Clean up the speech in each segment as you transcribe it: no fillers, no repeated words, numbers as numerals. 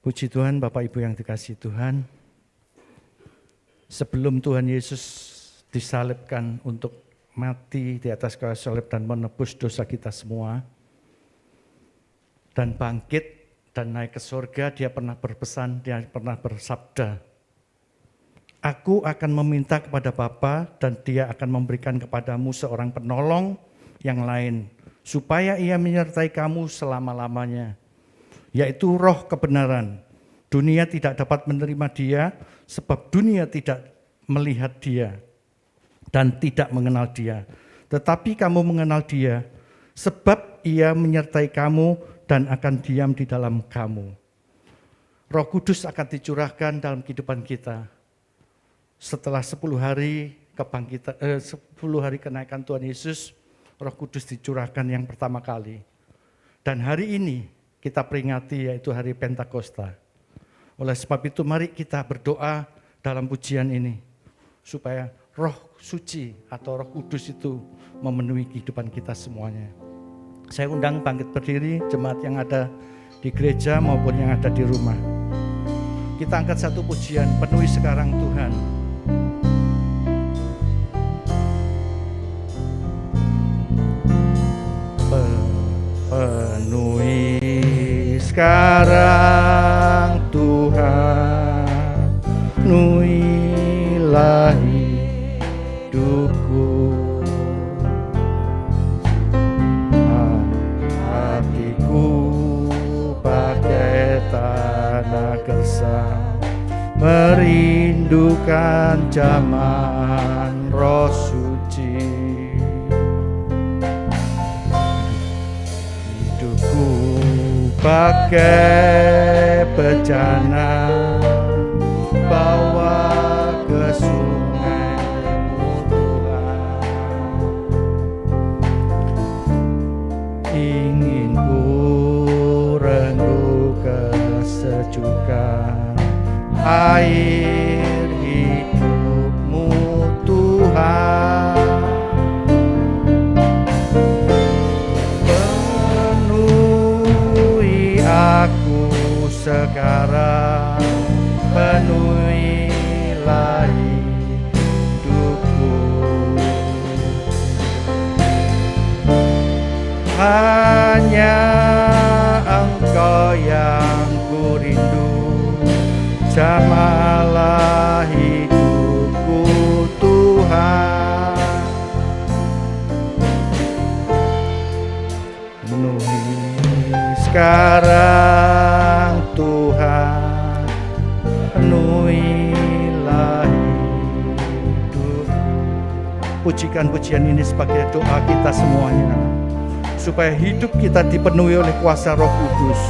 Puji Tuhan, Bapak Ibu yang dikasihi Tuhan. Sebelum Tuhan Yesus disalibkan untuk mati di atas kayu salib dan menebus dosa kita semua, dan bangkit dan naik ke surga, dia pernah berpesan, dia pernah bersabda, "Aku akan meminta kepada Bapa dan dia akan memberikan kepadamu seorang penolong yang lain, supaya ia menyertai kamu selama-lamanya, yaitu Roh kebenaran. Dunia tidak dapat menerima dia, sebab dunia tidak melihat dia dan tidak mengenal dia. Tetapi kamu mengenal dia, sebab ia menyertai kamu dan akan diam di dalam kamu." Roh Kudus akan dicurahkan dalam kehidupan kita. Setelah 10 hari kebangkitan, 10 hari kenaikan Tuhan Yesus, Roh Kudus dicurahkan yang pertama kali. Dan hari ini kita peringati, yaitu hari Pentakosta. Oleh sebab itu mari kita berdoa dalam pujian ini, supaya Roh Suci atau Roh Kudus itu memenuhi kehidupan kita semuanya. Saya undang bangkit berdiri, jemaat yang ada di gereja maupun yang ada di rumah. Kita angkat satu pujian, penuhi sekarang Tuhan. Penuhi sekarang Tuhan, penuhilah hidupku. Hatiku bagai tanah gersang, merindukan zaman Roh Suci. Hidupku bagai bejana, bawa ke sungai-Mu Tuhan. Ingin ku renggu kesejukan air hidup-Mu Tuhan. Penuhi aku sekarang, penuhilah hidupku. Hanya Engkau yang ku rindu, jamalah hidupku Tuhan. Penuhi sekarang Tuhan, penuhilah hidupku. Pujikan pujian ini sebagai doa kita semuanya, supaya hidup kita dipenuhi oleh kuasa Roh Kudus,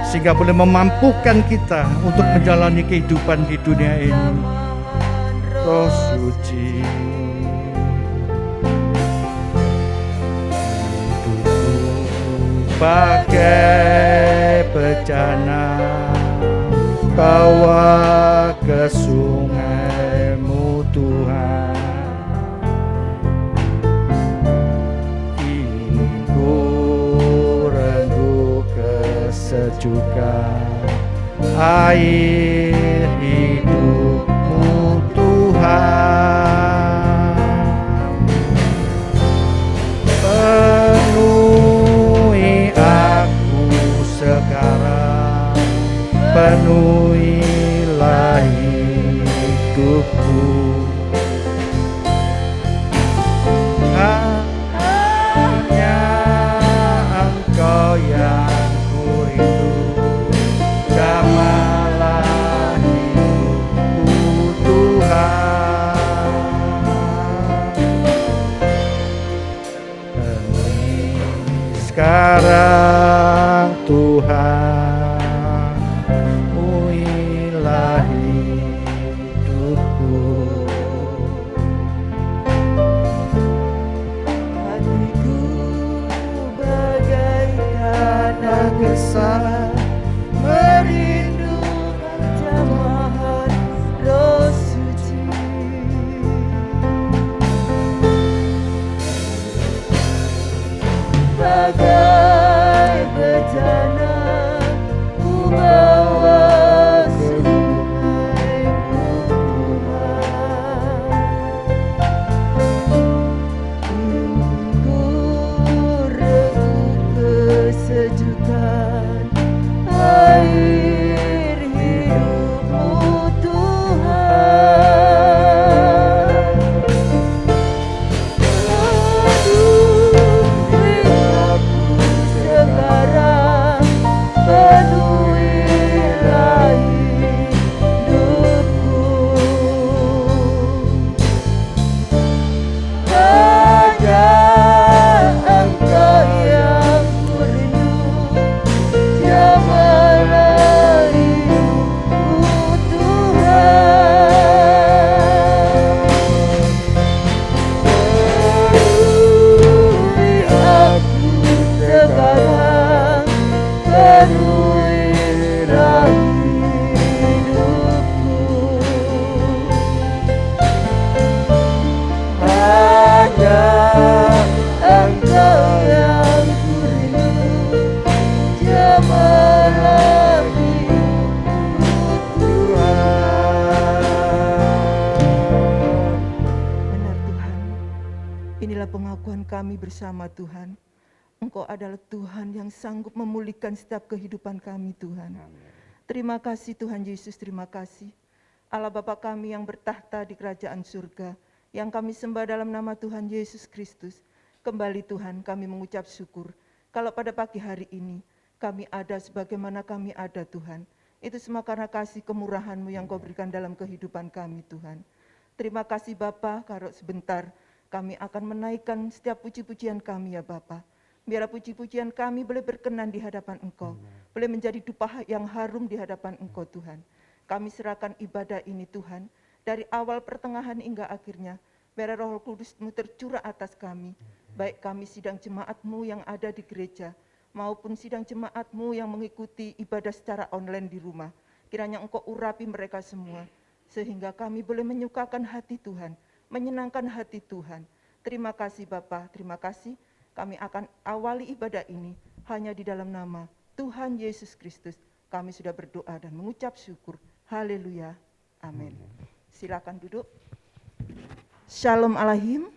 sehingga boleh memampukan kita untuk menjalani kehidupan di dunia ini. Roh Suci, hidupku bagai bejana, bawa ke sungai-Mu Tuhan. Ingin ku renggu kesejukan air hidup-Mu Tuhan. Penuhi aku sekarang, penuhilah hidupku. Hanya Engkau yang ku rindu, jamalah hidupku Tuhan. Penuhi sekarang Tuhan, penuhilah hidupku. Hatiku bagai tanah gersang, merindukan jamahan Roh Suci. Bagai bejana ku bawa pengakuan kami bersama Tuhan. Engkau adalah Tuhan yang sanggup memulihkan setiap kehidupan kami Tuhan. Terima kasih Tuhan Yesus, terima kasih. Allah Bapa kami yang bertahta di kerajaan surga, yang kami sembah dalam nama Tuhan Yesus Kristus. Kembali Tuhan kami mengucap syukur. Kalau pada pagi hari ini kami ada sebagaimana kami ada Tuhan. Itu semua karena kasih kemurahan-Mu yang Kau berikan dalam kehidupan kami Tuhan. Terima kasih Bapa, kalau sebentar kami akan menaikkan setiap puji-pujian kami ya Bapa. Biarlah puji-pujian kami boleh berkenan di hadapan Engkau, boleh menjadi dupa yang harum di hadapan Engkau Tuhan. Kami serahkan ibadah ini Tuhan, dari awal pertengahan hingga akhirnya, biarlah Roh Kudus-Mu tercurah atas kami, baik kami sidang jemaat-Mu yang ada di gereja, maupun sidang jemaat-Mu yang mengikuti ibadah secara online di rumah. Kiranya Engkau urapi mereka semua, sehingga kami boleh menyukakan hati Tuhan, menyenangkan hati Tuhan. Terima kasih Bapa, terima kasih. Kami akan awali ibadah ini hanya di dalam nama Tuhan Yesus Kristus. Kami sudah berdoa dan mengucap syukur. Haleluya. Amin. Silakan duduk. Shalom Alaikum.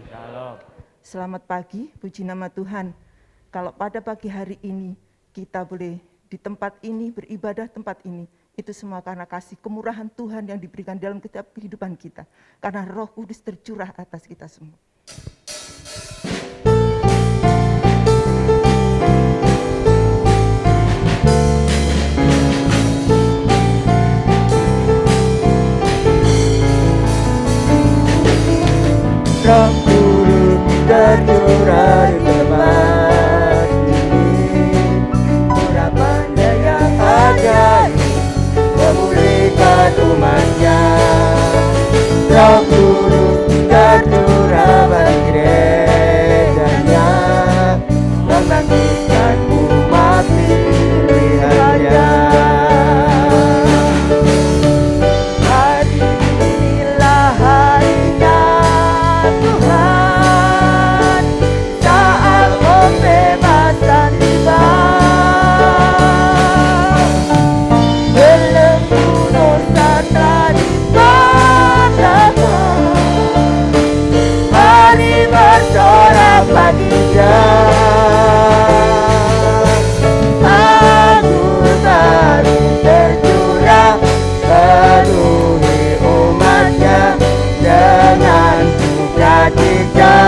Shalom. Selamat pagi, puji nama Tuhan. Kalau pada pagi hari ini kita boleh di tempat ini, beribadah tempat ini, itu semua karena kasih kemurahan Tuhan yang diberikan dalam setiap kehidupan kita. Karena Roh Kudus tercurah atas kita semua. Roh Kudus tercurah di tempat ini, urapannya yang ajaib memulihkan umatnya. Roh Kudus tercurah bagi gerejanya, membangkitkan umat pilihannya. Hari inilah harinya Tuhan, saat pembebasan tiba. Belenggu dosa telah dipatahkan, hari bersorak bagi Dia. Anggur baru tercurah, penuhi umatnya dengan sukacita.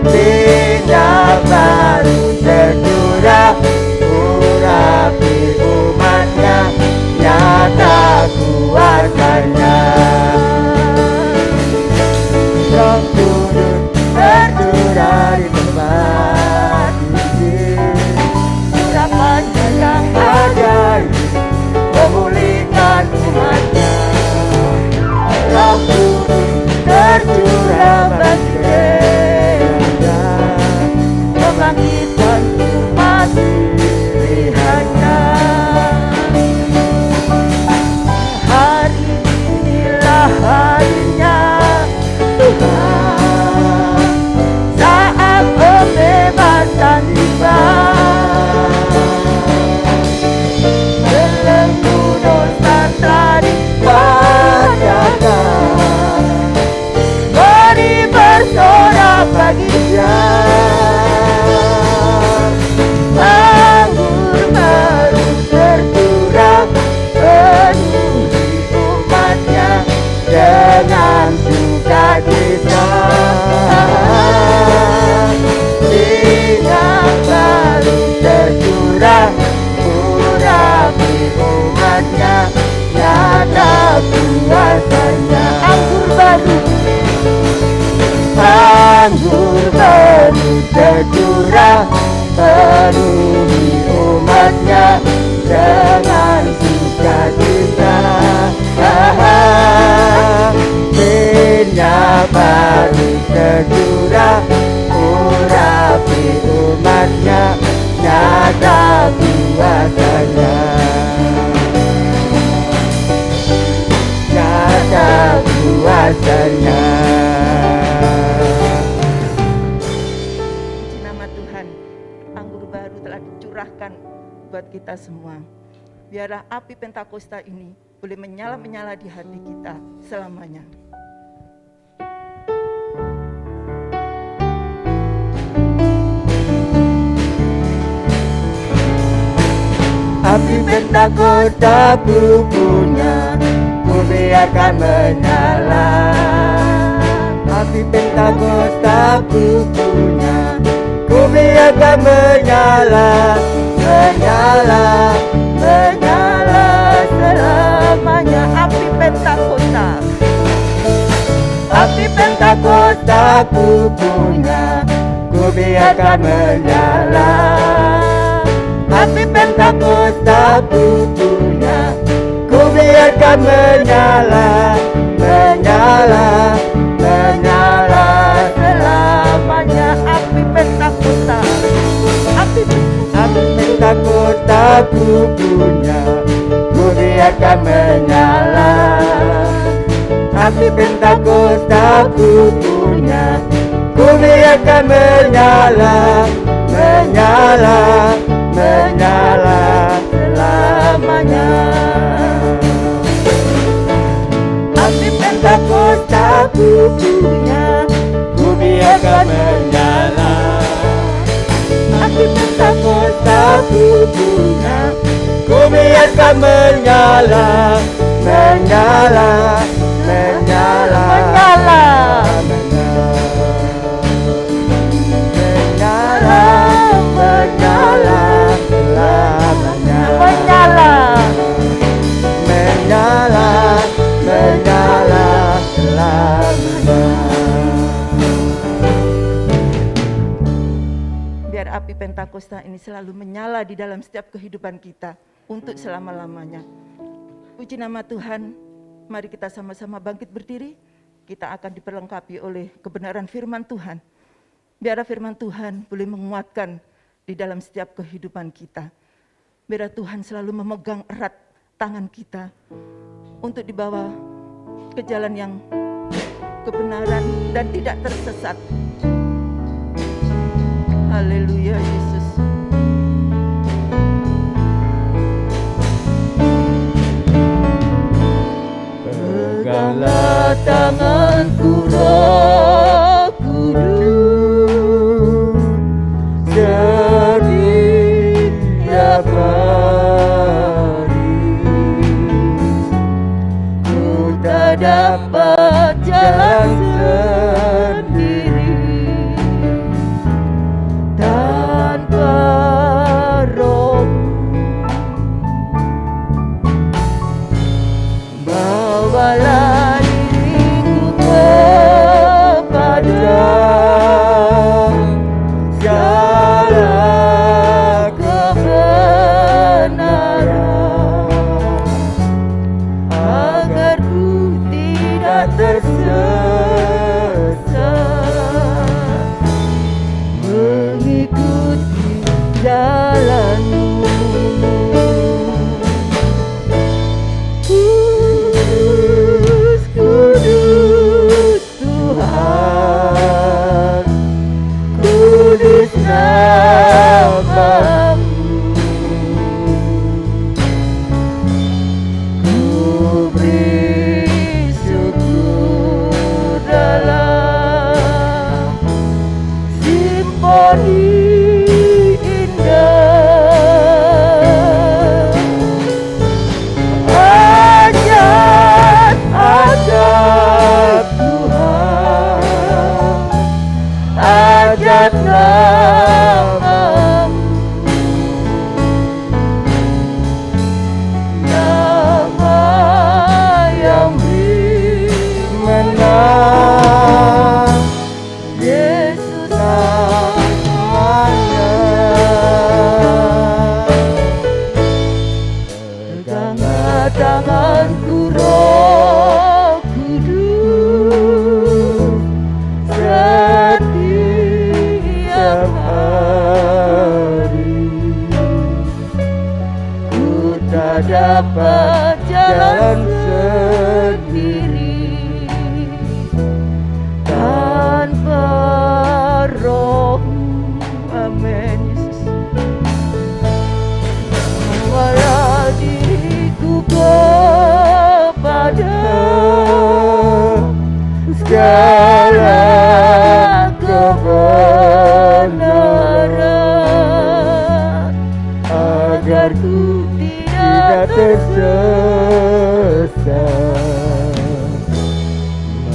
Minyak baru tercurah, urapi umatnya, nyata kuasanya. Roh Kudus tercurah di tempat ini, urapannya yang ajaib memulihkan umatnya. Roh Kudus tercurah bagi gerejanya, membangkitkan umat pilihannya. Hari inilah harinya Tuhan, saat pembebasan tiba. Belenggu dosa telah dipatahkan, mari bersorak bagi Dia. Anggur baru tercurah, penuhi umatnya dengan sukacita. Minyak baru tercurah, urapi umatnya, nyata kuasanya. Anggur baru tercurah, penuhi umatnya dengan sukacita. Minyak baru tercurah, urapi umatnya, nyata kuasanya. Nyata kuasanya. Puji nama Tuhan, anggur baru telah dicurahkan buat kita semua. Biarlah api Pentakosta ini boleh menyala-menyala di hati kita selamanya. Pentakosta punya, ku biarkan menyala. Api Pentakosta punya, ku biarkan menyala, menyala, menyala selamanya. Api Pentakosta, Api Pentakosta punya, ku biarkan menyala. Api Pentakosta punya, ku biarkan menyala, menyala, menyala selamanya. api Pentakosta, api Pentakosta punya, ku biarkan menyala. Api Pentakosta punya, ku biarkan menyala, menyala, menyala selamanya. Api Pentakosta punya, ku biarkan menyala. Api Pentakosta punya, ku biarkan menyala, menyala, menyala, menyala, menyala, menyala, selamanya. menyala. Menyala, menyala selamanya. Biar api Pentakosta ini selalu menyala di dalam setiap kehidupan kita untuk selama-lamanya. Puji nama Tuhan, mari kita sama-sama bangkit berdiri. Kita akan diperlengkapi oleh kebenaran firman Tuhan. Biar firman Tuhan boleh menguatkan di dalam setiap kehidupan kita. Biar Tuhan selalu memegang erat tangan kita untuk dibawa ke jalan yang kebenaran dan tidak tersesat. Haleluya Yesus. Peganglah tanganku Roh Kudus, setiap hari ku tak dapat jalan sendiri tanpa Roh. Bawalah diriku kepada segala kebenaran, agar ku tidak tersesat mengikuti jalan-Mu. Kudus, kudus Tuhan, kudus nama-Mu. Ku beri syukur dalam simfoni indah. Ajat, ajat Tuhan, ajat nama-Mu. Nama yang beri menang, Yesus namanya. Peganglah tanganku Roh Kudus, setiap hari ku tak dapat jalan sendiri tanpa Roh. Amin Yesus. Bawalah diriku kepada segala kebenaran, agar ku tidak tersesat,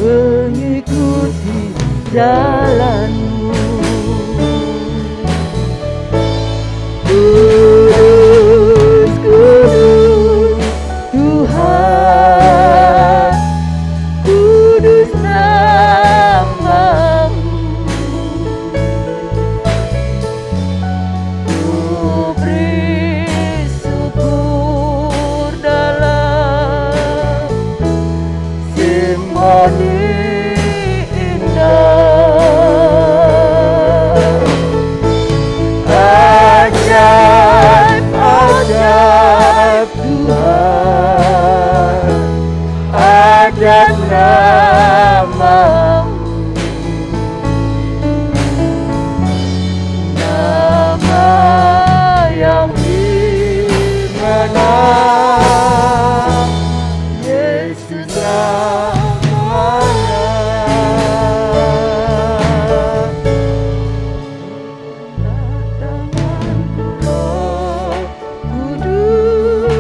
mengikuti jalanmu. Kudus, kudus, Tuhan, kudus namamu. Ku beri syukur dalam simfoni indah. Ajaib, ajaib Tuhan, ajaib namamu. Nama yang dimana Yesus namanya. Tanganku Roh Kudus,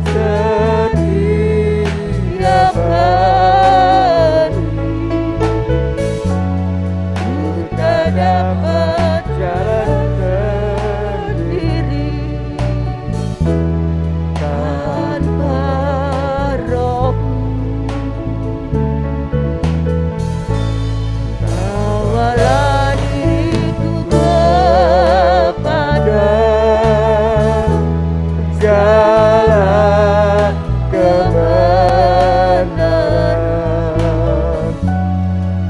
setiap hari ku tak dapat jalan sendiri tanpa Roh-Mu. Bawalah diriku kepada jalan kebenaran,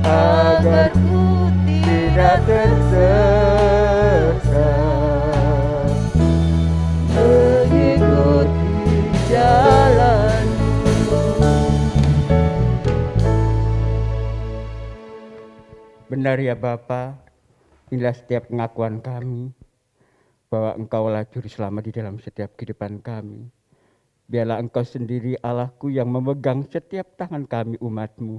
agar ku tidak tersesat, mengikuti jalan-Mu. Benar ya Bapa, inilah setiap pengakuan kami bahwa Engkaulah Juru Selamat di dalam setiap kehidupan kami. Biarlah Engkau sendiri Allahku yang memegang setiap tangan kami umat-Mu,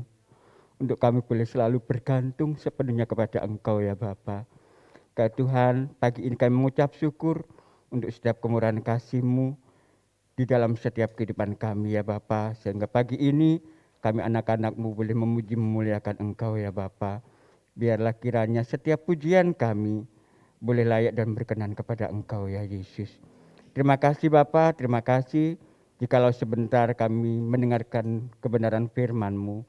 untuk kami boleh selalu bergantung sepenuhnya kepada Engkau ya Bapa. Kak Tuhan, pagi ini kami mengucap syukur untuk setiap kemurahan kasih-Mu di dalam setiap kehidupan kami ya Bapa, sehingga pagi ini kami anak-anak-Mu boleh memuji memuliakan Engkau ya Bapa. Biarlah kiranya setiap pujian kami boleh layak dan berkenan kepada Engkau ya Yesus. Terima kasih Bapa, terima kasih jikalau sebentar kami mendengarkan kebenaran firman-Mu.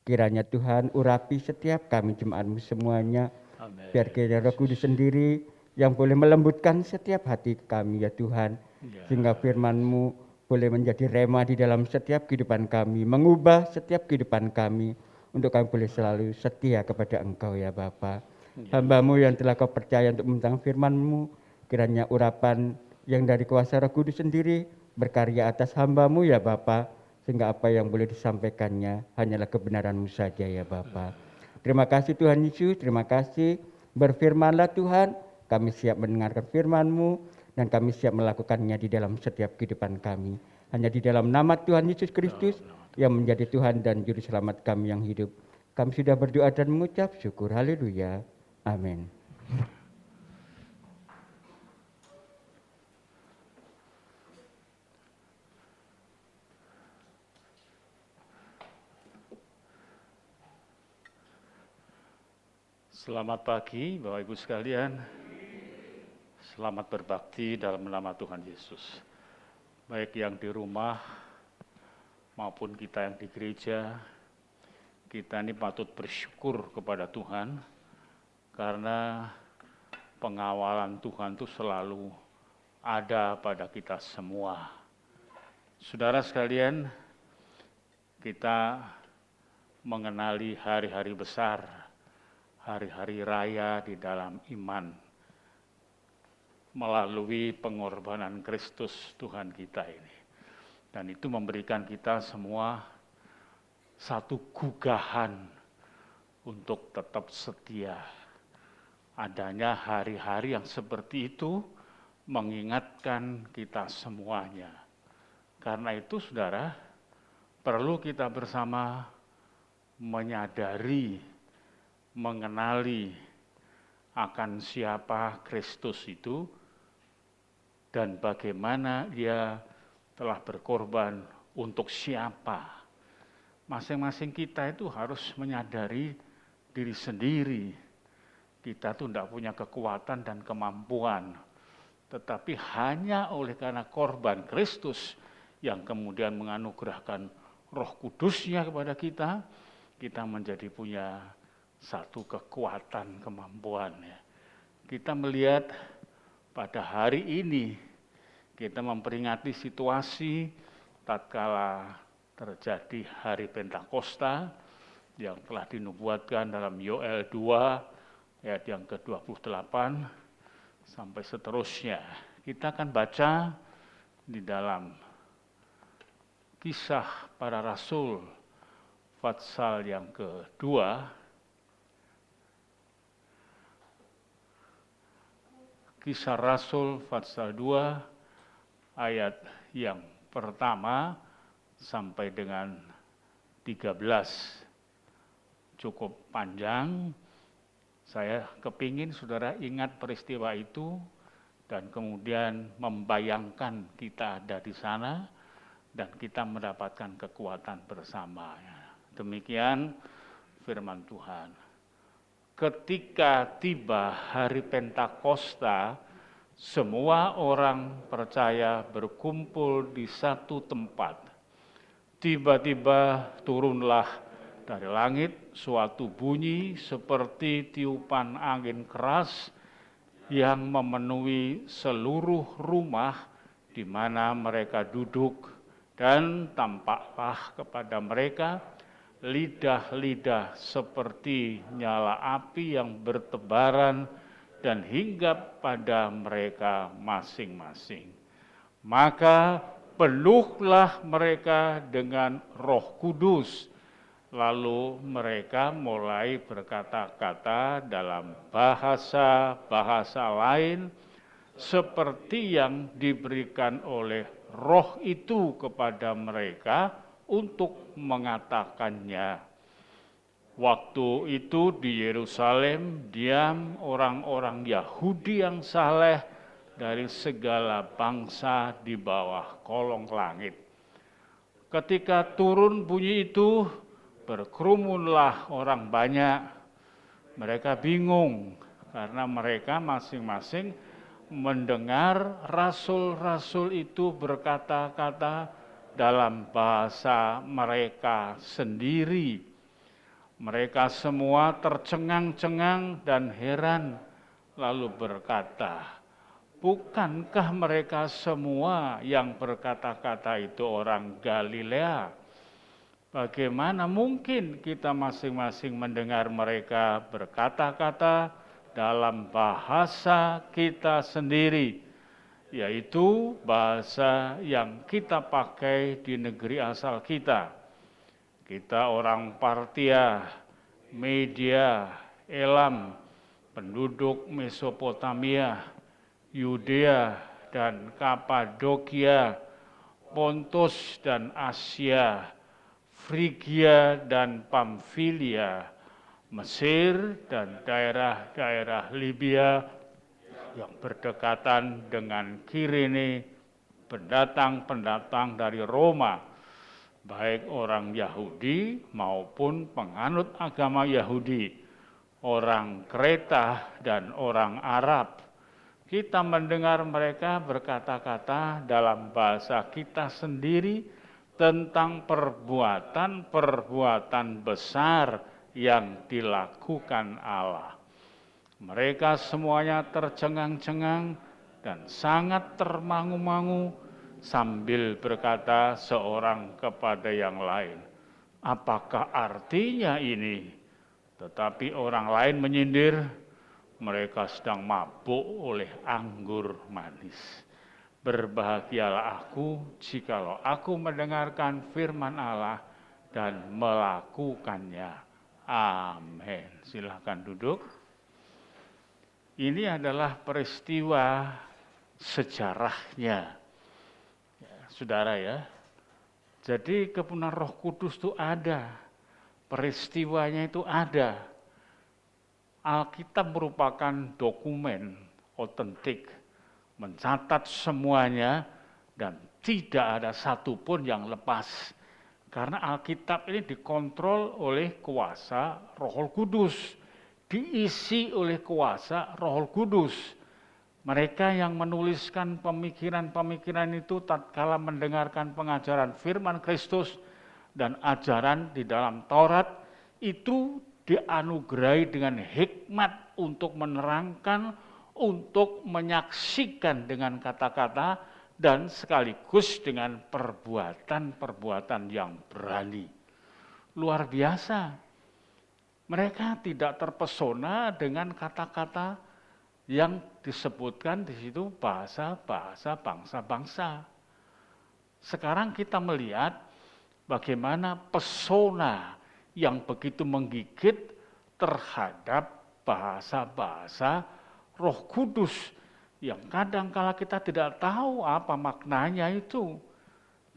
Kiranya Tuhan urapi setiap kami jemaat-Mu semuanya. Amin. Biar kiranya Roh Kudus sendiri yang boleh melembutkan setiap hati kami ya Tuhan. Ya. Sehingga firman-Mu boleh menjadi rema di dalam setiap kehidupan kami. Mengubah setiap kehidupan kami. Untuk kami boleh selalu setia kepada Engkau ya Bapa. Hamba-Mu yang telah Kau percaya untuk membentang firman-Mu, kiranya urapan yang dari kuasa Roh Kudus sendiri berkarya atas hamba-Mu ya Bapa, sehingga apa yang boleh disampaikannya hanyalah kebenaran-Mu saja ya Bapa. Terima kasih Tuhan Yesus, terima kasih. Berfirmanlah Tuhan, kami siap mendengarkan firman-Mu dan kami siap melakukannya di dalam setiap kehidupan kami. Hanya di dalam nama Tuhan Yesus Kristus yang menjadi Tuhan dan Juru Selamat kami yang hidup. Kami sudah berdoa dan mengucap syukur. Haleluya. Amin. Selamat pagi Bapak Ibu sekalian. Selamat berbakti dalam nama Tuhan Yesus. Baik yang di rumah maupun kita yang di gereja, kita ini patut bersyukur kepada Tuhan karena pengawalan Tuhan itu selalu ada pada kita semua. Saudara sekalian, kita mengenali hari-hari besar, hari-hari raya di dalam iman melalui pengorbanan Kristus Tuhan kita ini. Dan itu memberikan kita semua satu gugahan untuk tetap setia. Adanya hari-hari yang seperti itu mengingatkan kita semuanya. Karena itu saudara, perlu kita bersama menyadari, mengenali akan siapa Kristus itu dan bagaimana ia telah berkorban untuk siapa. Masing-masing kita itu harus menyadari diri sendiri. Kita tuh tidak punya kekuatan dan kemampuan, tetapi hanya oleh karena korban Kristus yang kemudian menganugerahkan Roh Kudus-Nya kepada kita, kita menjadi punya satu kekuatan, kemampuan. Ya. Kita melihat pada hari ini, kita memperingati situasi tatkala terjadi hari Pentakosta yang telah dinubuatkan dalam Yoel 2 ayat yang ke-28 sampai seterusnya. Kita akan baca di dalam Kisah Para Rasul pasal yang kedua, Kisah Rasul pasal 2 ayat yang pertama sampai dengan 13. Cukup panjang. Saya kepingin saudara ingat peristiwa itu dan kemudian membayangkan kita ada di sana dan kita mendapatkan kekuatan bersama. Demikian firman Tuhan. Ketika tiba hari Pentakosta, semua orang percaya berkumpul di satu tempat. Tiba-tiba turunlah dari langit suatu bunyi seperti tiupan angin keras yang memenuhi seluruh rumah di mana mereka duduk, dan tampaklah kepada mereka lidah-lidah seperti nyala api yang bertebaran dan hinggap pada mereka masing-masing. Maka penuhlah mereka dengan Roh Kudus, lalu mereka mulai berkata-kata dalam bahasa-bahasa lain seperti yang diberikan oleh Roh itu kepada mereka untuk mengatakannya. Waktu itu di Yerusalem diam orang-orang Yahudi yang saleh dari segala bangsa di bawah kolong langit. Ketika turun bunyi itu, berkerumunlah orang banyak. Mereka bingung karena mereka masing-masing mendengar rasul-rasul itu berkata-kata dalam bahasa mereka sendiri. Mereka semua tercengang-cengang dan heran, lalu berkata, bukankah mereka semua yang berkata-kata itu orang Galilea? Bagaimana mungkin kita masing-masing mendengar mereka berkata-kata dalam bahasa kita sendiri, yaitu bahasa yang kita pakai di negeri asal kita. Kita orang Partia, Media, Elam, penduduk Mesopotamia, Yudea dan Kapadokia, Pontus dan Asia, Frigia dan Pamfilia, Mesir dan daerah-daerah Libya yang berdekatan dengan Kirene, pendatang-pendatang dari Roma, baik orang Yahudi maupun penganut agama Yahudi, orang Kreta dan orang Arab. Kita mendengar mereka berkata-kata dalam bahasa kita sendiri tentang perbuatan-perbuatan besar yang dilakukan Allah. Mereka semuanya tercengang-cengang dan sangat termangu-mangu sambil berkata seorang kepada yang lain, apakah artinya ini? Tetapi orang lain menyindir, mereka sedang mabuk oleh anggur manis. Berbahagialah aku jikalau aku mendengarkan firman Allah dan melakukannya. Amin. Silakan duduk. Ini adalah peristiwa sejarahnya, ya, saudara ya. Jadi kepenuhan Roh Kudus itu ada, peristiwanya itu ada. Alkitab merupakan dokumen otentik, mencatat semuanya, dan tidak ada satupun yang lepas. Karena Alkitab ini dikontrol oleh kuasa Roh Kudus, diisi oleh kuasa Roh Kudus. Mereka yang menuliskan pemikiran-pemikiran itu tatkala mendengarkan pengajaran firman Kristus dan ajaran di dalam Taurat, itu dianugerahi dengan hikmat untuk menerangkan, untuk menyaksikan dengan kata-kata, dan sekaligus dengan perbuatan-perbuatan yang berani. Luar biasa. Mereka tidak terpesona dengan kata-kata yang disebutkan di situ bahasa-bahasa bangsa-bangsa. Sekarang kita melihat bagaimana pesona yang begitu menggigit terhadap bahasa-bahasa Roh Kudus yang kadang-kala kita tidak tahu apa maknanya itu.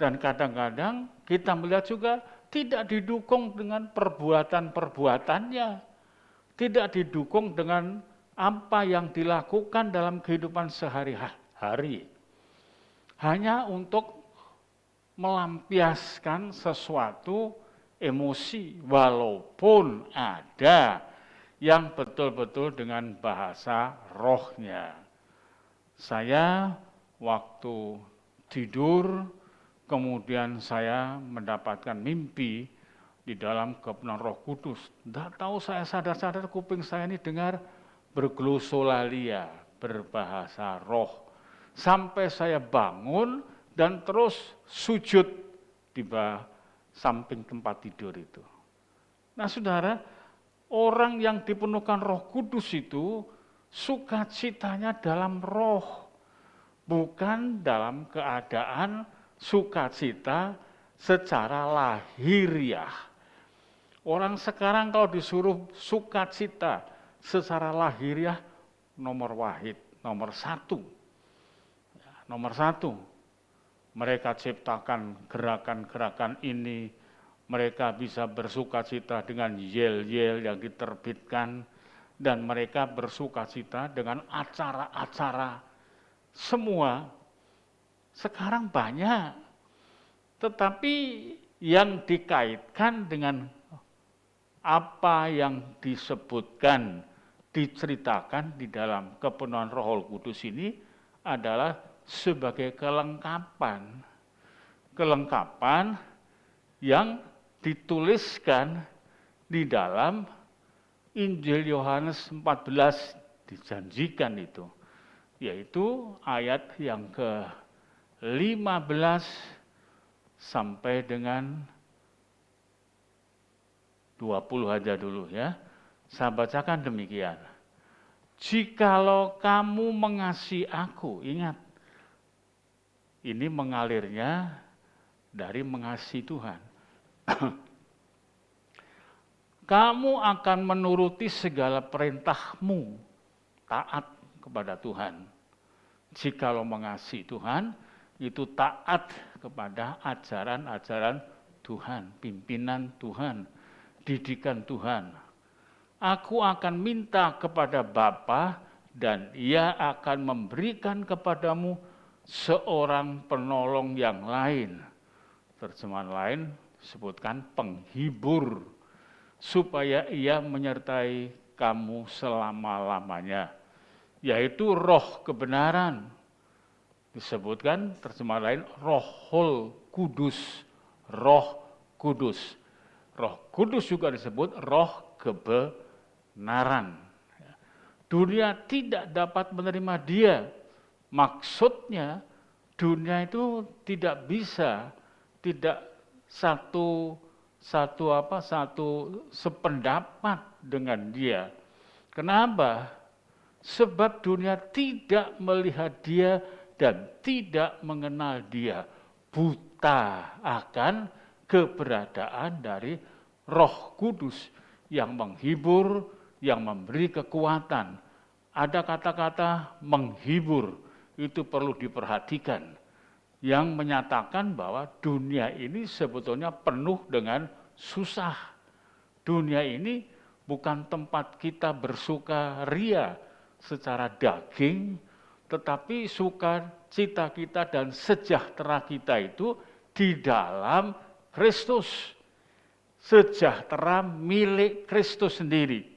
Dan kadang-kadang kita melihat juga tidak didukung dengan perbuatan-perbuatannya, tidak didukung dengan apa yang dilakukan dalam kehidupan sehari-hari. Hanya untuk melampiaskan sesuatu emosi, walaupun ada yang betul-betul dengan bahasa rohnya. Saya waktu tidur, kemudian saya mendapatkan mimpi di dalam kepenuhan Roh Kudus. Tidak tahu saya sadar-sadar kuping saya ini dengar berglosolalia, berbahasa roh. Sampai saya bangun dan terus sujud di samping tempat tidur itu. Nah saudara, orang yang dipenuhkan Roh Kudus itu sukacitanya dalam roh, bukan dalam keadaan sukacita secara lahiriah. Orang sekarang kalau disuruh sukacita secara lahiriah, nomor wahid, nomor satu. Mereka ciptakan gerakan-gerakan ini, mereka bisa bersukacita dengan yel-yel yang diterbitkan, dan mereka bersukacita dengan acara-acara. Semua sekarang banyak, tetapi yang dikaitkan dengan apa yang disebutkan, diceritakan di dalam kepenuhan Roh Kudus ini adalah sebagai kelengkapan. Kelengkapan yang dituliskan di dalam Injil Yohanes 14 dijanjikan itu, yaitu ayat yang ke-15 sampai dengan 20 aja dulu ya. Saya bacakan demikian. Jikalau kamu mengasihi aku, ingat, ini mengalirnya dari mengasihi Tuhan. Kamu akan menuruti segala perintahmu, taat kepada Tuhan. Jikalau mengasihi Tuhan, itu taat kepada ajaran-ajaran Tuhan, pimpinan Tuhan, didikan Tuhan. Aku akan minta kepada Bapa dan Ia akan memberikan kepadamu seorang penolong yang lain. Terjemahan lain sebutkan penghibur, supaya ia menyertai kamu selama-lamanya, yaitu Roh kebenaran. Disebutkan terjemahan lain Rohul Kudus, Roh Kudus. Roh Kudus juga disebut Roh kebenaran. Dunia tidak dapat menerima Dia. Maksudnya dunia itu tidak bisa, tidak satu sependapat dengan Dia. Kenapa? Sebab dunia tidak melihat Dia dan tidak mengenal Dia. Buta akan keberadaan dari Roh Kudus yang menghibur, yang memberi kekuatan. Ada kata-kata menghibur, itu perlu diperhatikan, yang menyatakan bahwa dunia ini sebetulnya penuh dengan susah. Dunia ini bukan tempat kita bersukaria secara daging, tetapi sukacita kita dan sejahtera kita itu di dalam Kristus. Sejahtera milik Kristus sendiri.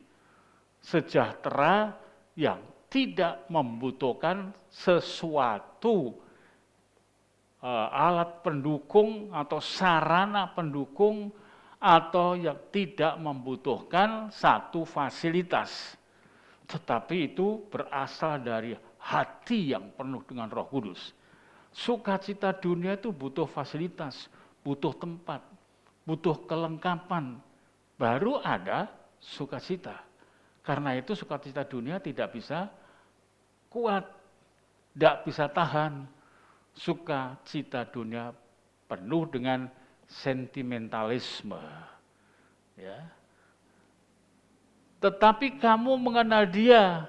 Sejahtera yang tidak membutuhkan sesuatu alat pendukung atau sarana pendukung, atau yang tidak membutuhkan satu fasilitas. Tetapi itu berasal dari hati yang penuh dengan Roh Kudus. Sukacita dunia itu butuh fasilitas, butuh tempat, butuh kelengkapan. Baru ada sukacita. Karena itu sukacita dunia tidak bisa kuat, tidak bisa tahan. Sukacita dunia penuh dengan sentimentalisme. Ya. Tetapi kamu mengenal Dia,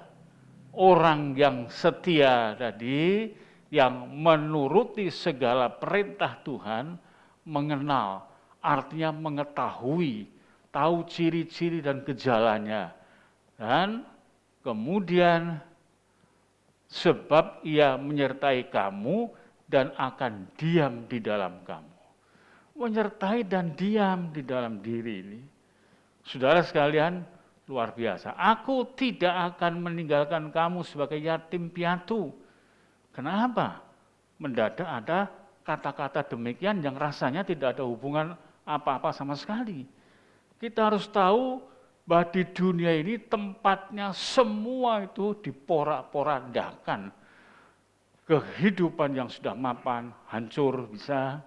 orang yang setia tadi, yang menuruti segala perintah Tuhan, mengenal, artinya mengetahui, tahu ciri-ciri dan gejalanya. Dan kemudian sebab Ia menyertai kamu dan akan diam di dalam kamu. Menyertai dan diam di dalam diri ini. Saudara sekalian, luar biasa. Aku tidak akan meninggalkan kamu sebagai yatim piatu. Kenapa? Mendadak ada kata-kata demikian yang rasanya tidak ada hubungan apa-apa sama sekali. Kita harus tahu bahwa di dunia ini tempatnya semua itu diporak-porandakan. Kehidupan yang sudah mapan, hancur bisa.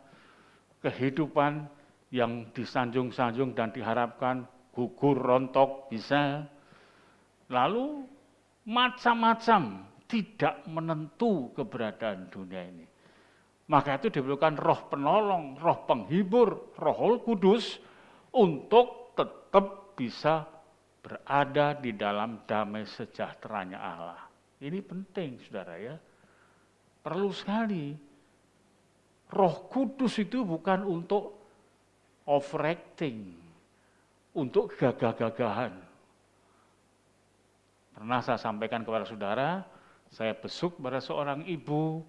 Kehidupan yang disanjung-sanjung dan diharapkan gugur rontok bisa. Lalu macam-macam tidak menentu keberadaan dunia ini. Maka itu diperlukan roh penolong, roh penghibur, roh Kudus untuk tetap bisa berada di dalam damai sejahteranya Allah. Ini penting, saudara ya. Perlu sekali. Roh Kudus itu bukan untuk overacting, untuk gagah-gagahan. Pernah saya sampaikan kepada saudara, saya besuk pada seorang ibu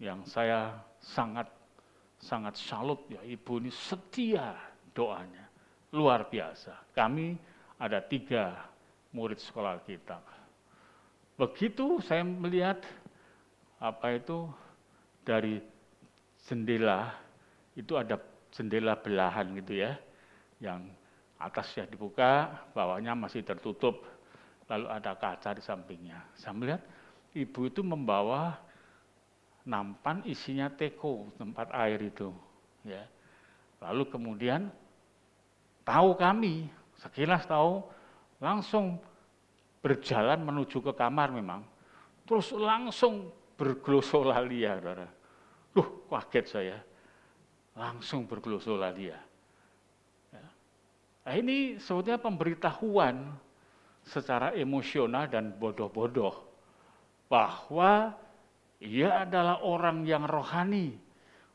yang saya sangat salut, ya, ibu ini setia doanya, luar biasa. Kami ada 3 murid sekolah kita. Begitu saya melihat dari jendela, itu ada jendela belahan gitu ya, yang atasnya dibuka, bawahnya masih tertutup, lalu ada kaca di sampingnya. Saya melihat ibu itu membawa nampan isinya teko, tempat air itu. Ya. Lalu kemudian tahu kami, sekilas tahu, langsung berjalan menuju ke kamar memang, terus langsung berglosolalia, saudara. Kaget saya, langsung berglosolalia. Ya. Nah, ini sebetulnya pemberitahuan secara emosional dan bodoh-bodoh bahwa ia adalah orang yang rohani,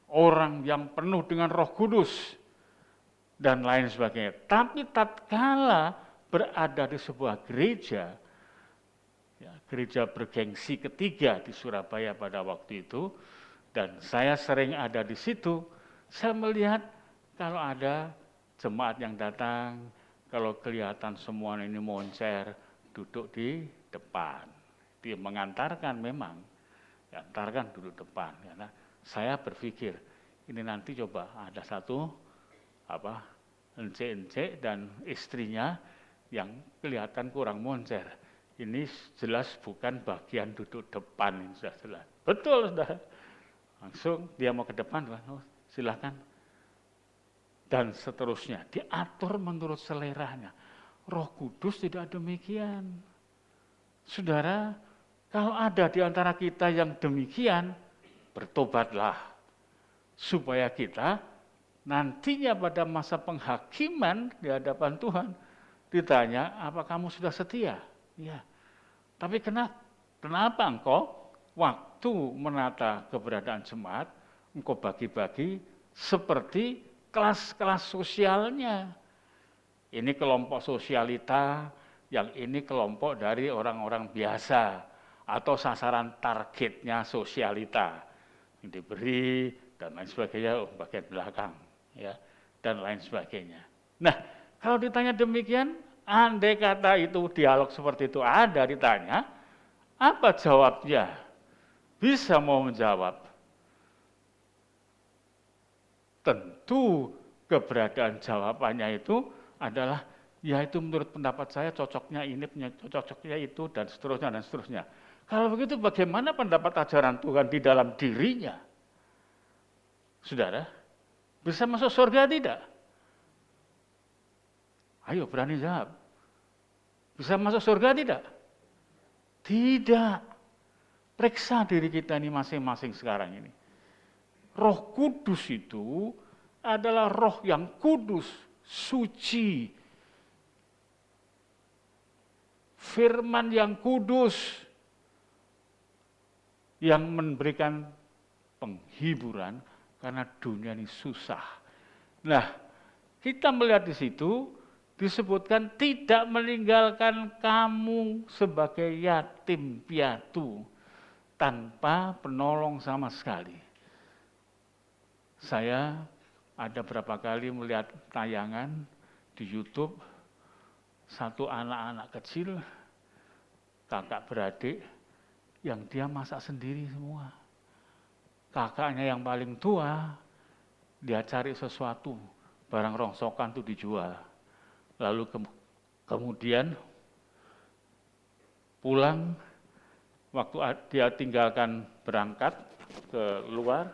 orang yang penuh dengan Roh Kudus dan lain sebagainya. Tapi tatkala berada di sebuah gereja, ya, gereja bergengsi ketiga di Surabaya pada waktu itu, dan saya sering ada di situ, saya melihat kalau ada jemaat yang datang, kalau kelihatan semua ini moncer, duduk di depan. Dia mengantarkan memang, diantarkan duduk depan. Karena saya berpikir, ini nanti coba ada satu ence-ence dan istrinya yang kelihatan kurang moncer. Ini jelas bukan bagian duduk depan, ini sudah jelas. Betul, sudah. Langsung dia mau ke depan, silakan. Dan seterusnya, diatur menurut seleranya. Roh Kudus tidak demikian. Saudara, kalau ada di antara kita yang demikian, bertobatlah. Supaya kita nantinya pada masa penghakiman di hadapan Tuhan, ditanya, apa kamu sudah setia? Ya. Tapi kenapa engkau waktu menata keberadaan jemaat, engkau bagi-bagi seperti kelas-kelas sosialnya. Ini kelompok sosialita, yang ini kelompok dari orang-orang biasa. atau sasaran targetnya sosialita yang diberi dan lain sebagainya, bagian belakang, ya, dan lain sebagainya. Nah, kalau ditanya demikian, andai kata itu dialog seperti itu ada ditanya, apa jawabnya? Bisa mau menjawab? Tentu keberadaan jawabannya itu adalah, ya itu menurut pendapat saya cocoknya ini, cocoknya itu, dan seterusnya, dan seterusnya. Kalau begitu bagaimana pendapat ajaran Tuhan di dalam dirinya? Saudara, bisa masuk surga tidak? Ayo berani jawab. Bisa masuk surga tidak? Tidak. Periksa diri kita ini masing-masing sekarang ini. Roh Kudus itu adalah roh yang kudus, suci. Firman yang kudus, yang memberikan penghiburan karena dunia ini susah. Nah, kita melihat di situ disebutkan tidak meninggalkan kamu sebagai yatim piatu tanpa penolong sama sekali. Saya ada berapa kali melihat tayangan di YouTube, satu anak-anak kecil, kakak beradik, yang dia masak sendiri semua. Kakaknya yang paling tua, dia cari sesuatu, barang rongsokan itu dijual. Lalu kemudian pulang, waktu dia tinggalkan berangkat ke luar,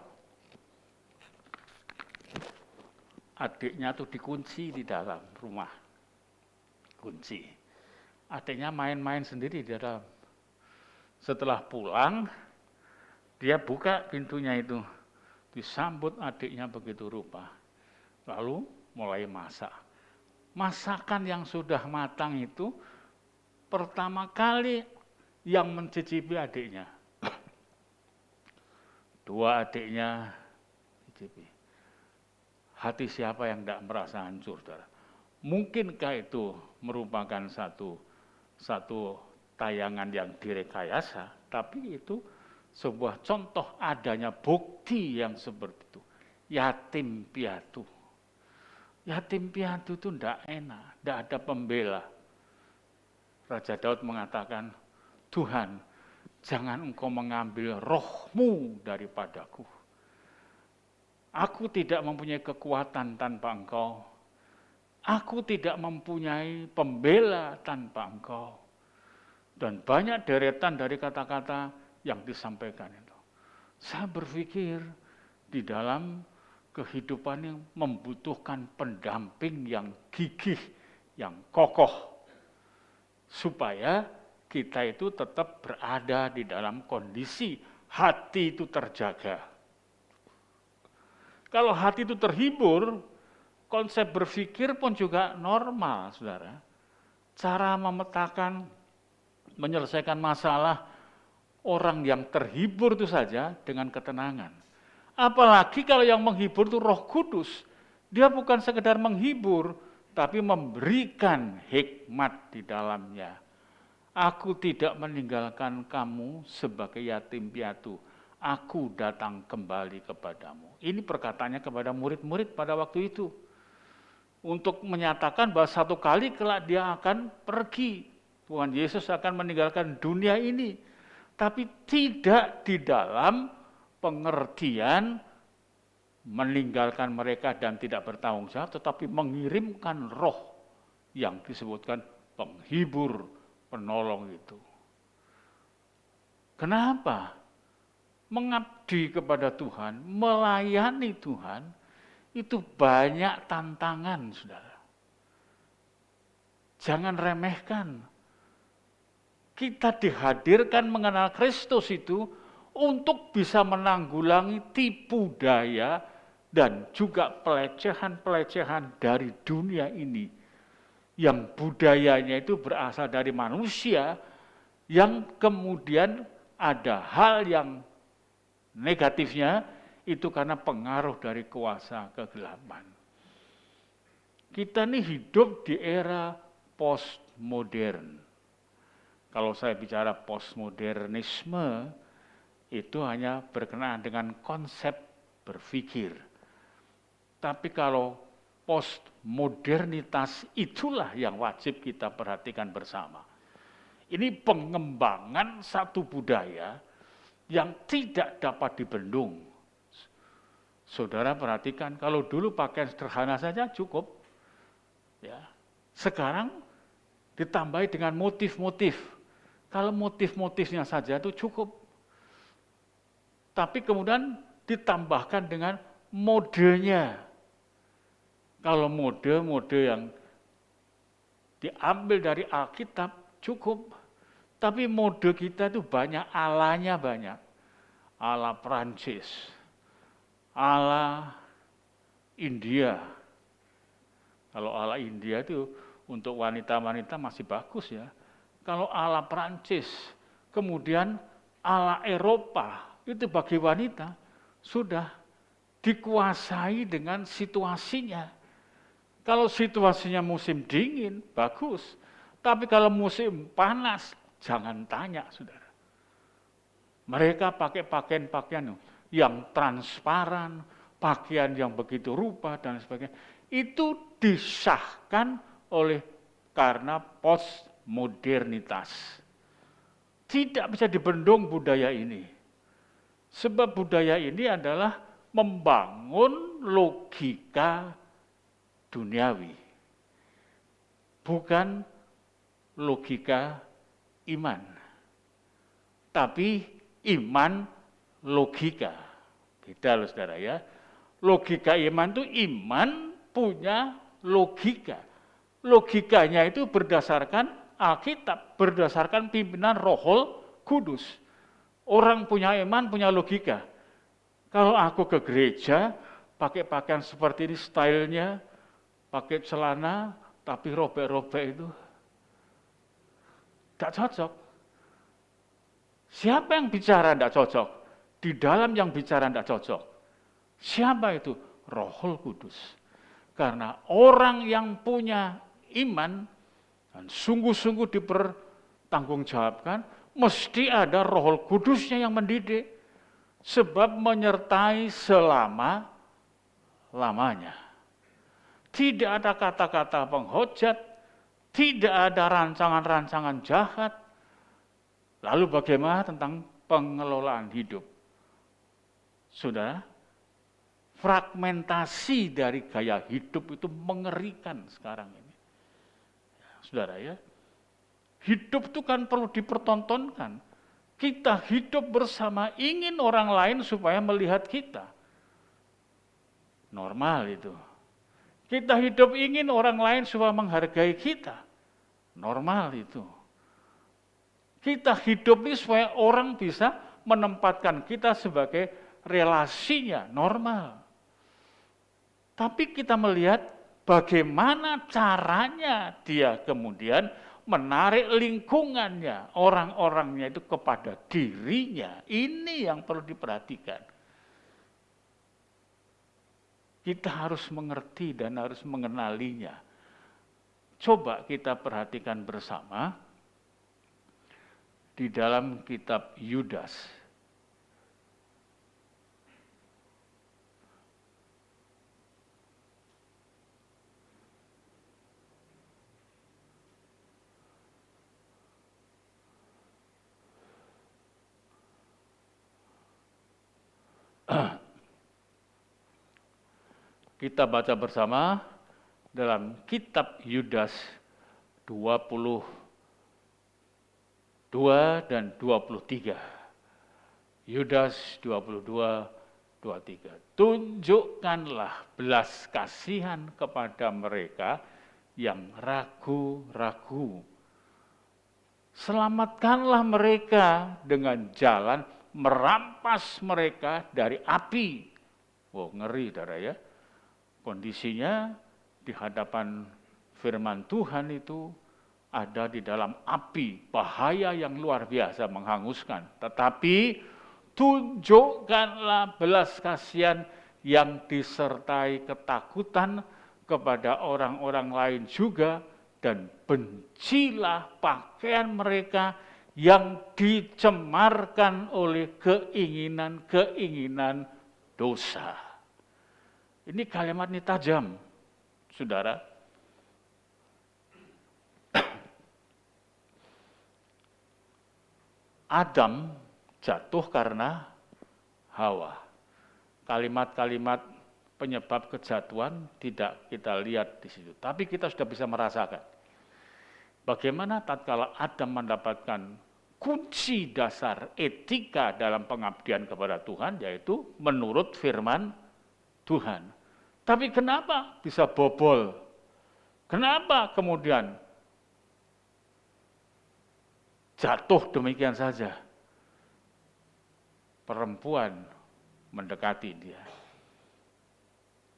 adiknya tuh dikunci di dalam rumah. Kunci. Adiknya main-main sendiri di dalam. Setelah pulang, dia buka pintunya itu. Disambut adiknya begitu rupa. Lalu mulai masak. Masakan yang sudah matang itu pertama kali yang mencicipi adiknya. Dua adiknya cicipi. Hati siapa yang tidak merasa hancur, saudara? Mungkinkah itu merupakan satu tayangan yang direkayasa, tapi itu sebuah contoh adanya bukti yang seperti itu. Yatim piatu. Yatim piatu itu tidak enak, tidak ada pembela. Raja Daud mengatakan, Tuhan, jangan engkau mengambil rohmu daripadaku. Aku tidak mempunyai kekuatan tanpa engkau. Aku tidak mempunyai pembela tanpa engkau. Dan banyak deretan dari kata-kata yang disampaikan itu. Saya berpikir di dalam kehidupan yang membutuhkan pendamping yang gigih, yang kokoh. Supaya kita itu tetap berada di dalam kondisi hati itu terjaga. Kalau hati itu terhibur, konsep berpikir pun juga normal, saudara. Cara memetakan, menyelesaikan masalah orang yang terhibur itu saja dengan ketenangan. Apalagi kalau yang menghibur itu Roh Kudus. Dia bukan sekedar menghibur, tapi memberikan hikmat di dalamnya. Aku tidak meninggalkan kamu sebagai yatim piatu. Aku datang kembali kepadamu. Ini perkataannya kepada murid-murid pada waktu itu. Untuk menyatakan bahwa satu kali kelak dia akan pergi. Tuhan Yesus akan meninggalkan dunia ini. Tapi tidak di dalam pengertian meninggalkan mereka dan tidak bertanggung jawab, tetapi mengirimkan roh yang disebutkan penghibur, penolong itu. Kenapa? Mengabdi kepada Tuhan, melayani Tuhan, itu banyak tantangan, saudara. Jangan remehkan. Kita dihadirkan mengenal Kristus itu untuk bisa menanggulangi tipu daya dan juga pelecehan-pelecehan dari dunia ini. Yang budayanya itu berasal dari manusia, yang kemudian ada hal yang negatifnya itu karena pengaruh dari kuasa kegelapan. Kita ini hidup di era postmodern. Kalau saya bicara postmodernisme, itu hanya berkenaan dengan konsep berpikir. Tapi kalau postmodernitas itulah yang wajib kita perhatikan bersama. Ini pengembangan satu budaya yang tidak dapat dibendung. Saudara perhatikan, kalau dulu pakaian sederhana saja cukup, ya. Sekarang ditambahi dengan motif-motif. Kalau motif-motifnya saja itu cukup. Tapi kemudian ditambahkan dengan modenya. Kalau mode yang diambil dari Alkitab cukup. Tapi mode kita itu banyak, alanya banyak. Ala Prancis, ala India. Kalau ala India itu untuk wanita-wanita masih bagus ya. Kalau ala Prancis, kemudian ala Eropa, itu bagi wanita sudah dikuasai dengan situasinya. Kalau situasinya musim dingin, bagus. Tapi kalau musim panas, jangan tanya, saudara. Mereka pakai pakaian-pakaian yang transparan, pakaian yang begitu rupa, dan sebagainya. Itu disahkan karena postmodernitas. Tidak bisa dibendung budaya ini. Sebab budaya ini adalah membangun logika duniawi. Bukan logika iman. Tapi iman logika. Beda loh saudara ya. Logika iman itu iman punya logika. Logikanya itu berdasarkan Alkitab, berdasarkan pimpinan Roh Kudus. Orang punya iman, punya logika. Kalau aku ke gereja, pakai pakaian seperti ini stylenya, pakai celana, tapi robek-robek itu, tidak cocok. Siapa yang bicara tidak cocok? Di dalam yang bicara tidak cocok. Siapa itu? Roh Kudus. Karena orang yang punya iman dan sungguh-sungguh dipertanggungjawabkan, mesti ada Roh Kudusnya yang mendidik, sebab menyertai selama-lamanya. Tidak ada kata-kata penghujat, tidak ada rancangan-rancangan jahat. Lalu bagaimana tentang pengelolaan hidup? Saudara, fragmentasi dari gaya hidup itu mengerikan sekarang ini. Saudara ya, hidup itu kan perlu dipertontonkan. Kita hidup bersama, ingin orang lain supaya melihat kita. Normal itu. Kita hidup ingin orang lain supaya menghargai kita. Normal itu. Kita hidup ini supaya orang bisa menempatkan kita sebagai relasinya, normal. Tapi kita melihat bagaimana caranya dia kemudian menarik lingkungannya, orang-orangnya itu kepada dirinya. Ini yang perlu diperhatikan. Kita harus mengerti dan harus mengenalinya. Coba kita perhatikan bersama di dalam kitab Yudas. Kita baca bersama dalam kitab Yudas 22 dan 23. Yudas 22, 23. Tunjukkanlah belas kasihan kepada mereka yang ragu-ragu. Selamatkanlah mereka dengan jalan merampas mereka dari api. Wow, ngeri saudara ya. Kondisinya di hadapan firman Tuhan itu ada di dalam api, bahaya yang luar biasa menghanguskan. Tetapi tunjukkanlah belas kasihan yang disertai ketakutan kepada orang-orang lain juga dan bencilah pakaian mereka yang dicemarkan oleh keinginan-keinginan dosa. Ini kalimat ini tajam, saudara. Adam jatuh karena Hawa. Kalimat-kalimat penyebab kejatuhan tidak kita lihat di situ. Tapi kita sudah bisa merasakan bagaimana tatkala Adam mendapatkan kunci dasar etika dalam pengabdian kepada Tuhan, yaitu menurut firman Tuhan. Tapi kenapa bisa bobol? Kenapa kemudian jatuh demikian saja? Perempuan mendekati dia.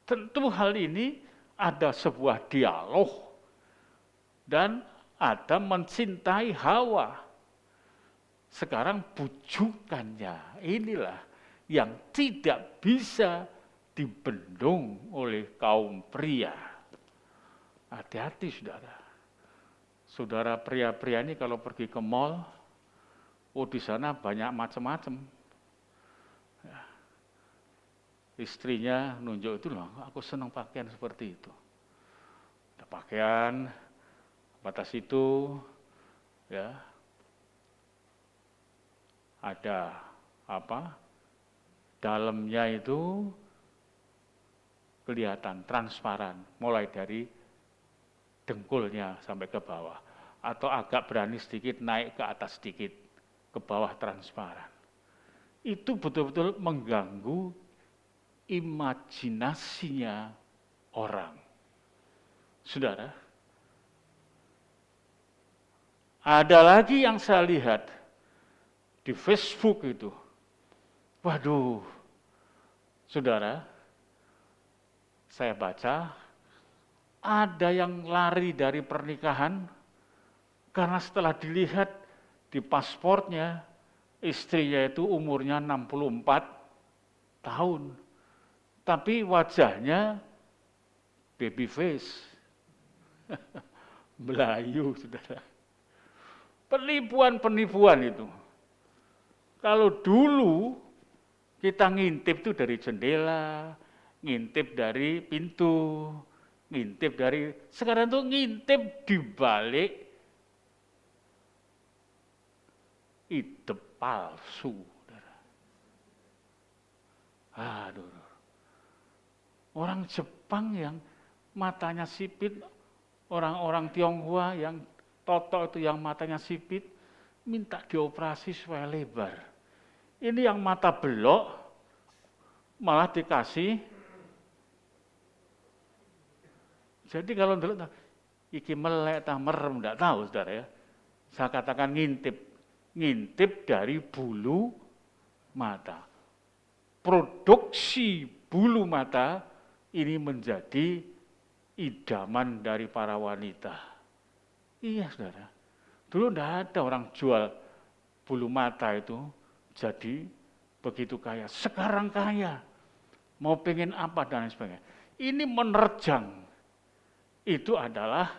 Tentu hal ini ada sebuah dialog dan Adam mencintai Hawa. Sekarang bujukannya inilah yang tidak bisa dibendung oleh kaum pria. Hati-hati saudara. Saudara pria-pria ini kalau pergi ke mall, di sana banyak macam-macam. Istrinya nunjuk itu loh, aku senang pakaian seperti itu. Ada pakaian, batas itu, ya, ada apa? Dalamnya itu kelihatan transparan, mulai dari dengkulnya sampai ke bawah, atau agak berani sedikit naik ke atas sedikit, ke bawah transparan. Itu betul-betul mengganggu imajinasinya orang. Saudara, ada lagi yang saya lihat di Facebook itu. Waduh, saudara, saya baca ada yang lari dari pernikahan karena setelah dilihat di paspornya istrinya itu umurnya 64 tahun. Tapi wajahnya baby face. Melayu, saudara. Penipuan-penipuan itu. Kalau dulu kita ngintip itu dari jendela, ngintip dari pintu, ngintip dari, sekarang tuh ngintip di balik ide palsu. Aduh. Orang Jepang yang matanya sipit, orang-orang Tionghoa yang toto itu yang matanya sipit, minta dioperasi supaya lebar. Ini yang mata belok, malah dikasih. Jadi kalau dulu, iki melek, tak merem, tidak tahu saudara ya. Saya katakan ngintip dari bulu mata. Produksi bulu mata ini menjadi idaman dari para wanita. Iya saudara, dulu tidak ada orang jual bulu mata itu jadi begitu kaya. Sekarang kaya, mau pengen apa dan lain sebagainya. Ini menerjang, itu adalah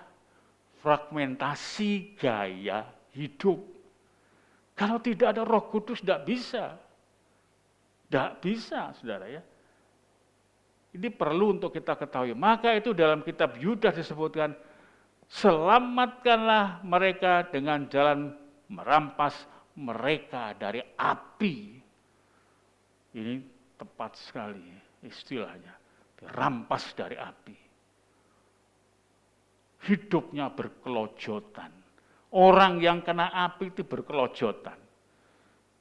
fragmentasi gaya hidup. Kalau tidak ada Roh Kudus tidak bisa. Tidak bisa saudara ya. Ini perlu untuk kita ketahui. Maka itu dalam kitab Yudas disebutkan, selamatkanlah mereka dengan jalan merampas mereka dari api. Ini tepat sekali istilahnya, dirampas dari api. Hidupnya berkelojotan. Orang yang kena api itu berkelojotan.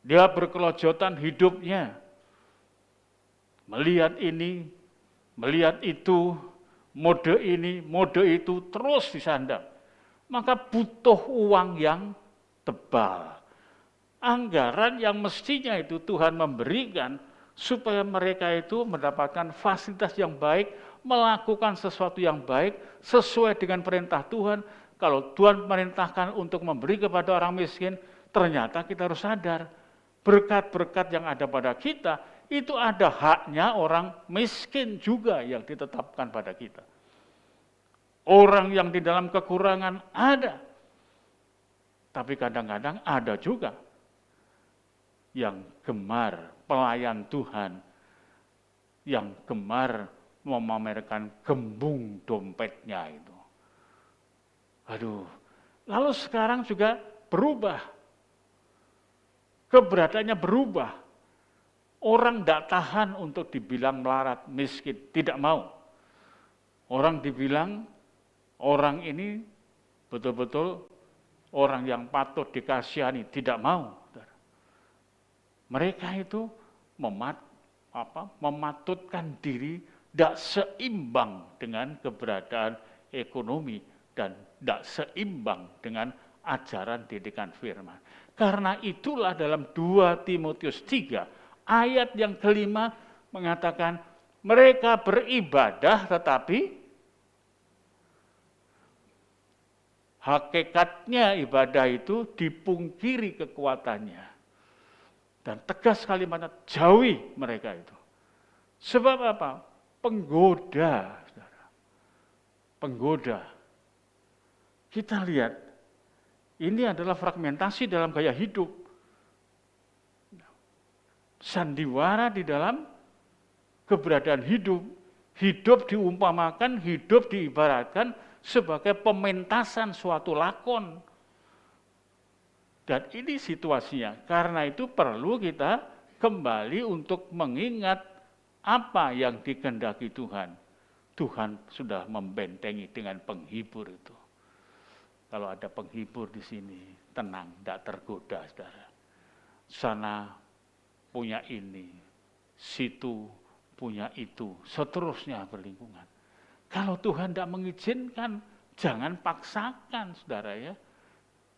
Dia berkelojotan hidupnya. Melihat ini, melihat itu, mode ini, mode itu, terus disandang. Maka butuh uang yang tebal. Anggaran yang mestinya itu Tuhan memberikan supaya mereka itu mendapatkan fasilitas yang baik, melakukan sesuatu yang baik, sesuai dengan perintah Tuhan. Kalau Tuhan memerintahkan untuk memberi kepada orang miskin, ternyata kita harus sadar, berkat-berkat yang ada pada kita, itu ada haknya orang miskin juga yang ditetapkan pada kita. Orang yang di dalam kekurangan ada. Tapi kadang-kadang ada juga yang gemar pelayan Tuhan, yang gemar memamerkan gembung dompetnya itu. Aduh, lalu sekarang juga berubah. Keberadaannya berubah. Orang tidak tahan untuk dibilang melarat, miskin, tidak mau. Orang dibilang, orang ini betul-betul orang yang patut dikasihani, tidak mau. Mereka itu mematutkan diri tidak seimbang dengan keberadaan ekonomi dan tidak seimbang dengan ajaran didikan firman. Karena itulah dalam 2 Timotius 3 ayat yang kelima mengatakan mereka beribadah tetapi hakikatnya ibadah itu dipungkiri kekuatannya. Dan tegas kalimatnya, jauhi mereka itu. Sebab apa? Penggoda, saudara. Penggoda. Kita lihat, ini adalah fragmentasi dalam gaya hidup. Sandiwara di dalam keberadaan hidup. Hidup diumpamakan, hidup diibaratkan sebagai pementasan suatu lakon. Dan ini situasinya. Karena itu perlu kita kembali untuk mengingat apa yang dikehendaki Tuhan. Tuhan sudah membentengi dengan penghibur itu. Kalau ada penghibur di sini, tenang, tidak tergoda, saudara. Sana punya ini, situ punya itu, seterusnya berlingkungan. Kalau Tuhan tidak mengizinkan, jangan paksakan, saudara ya.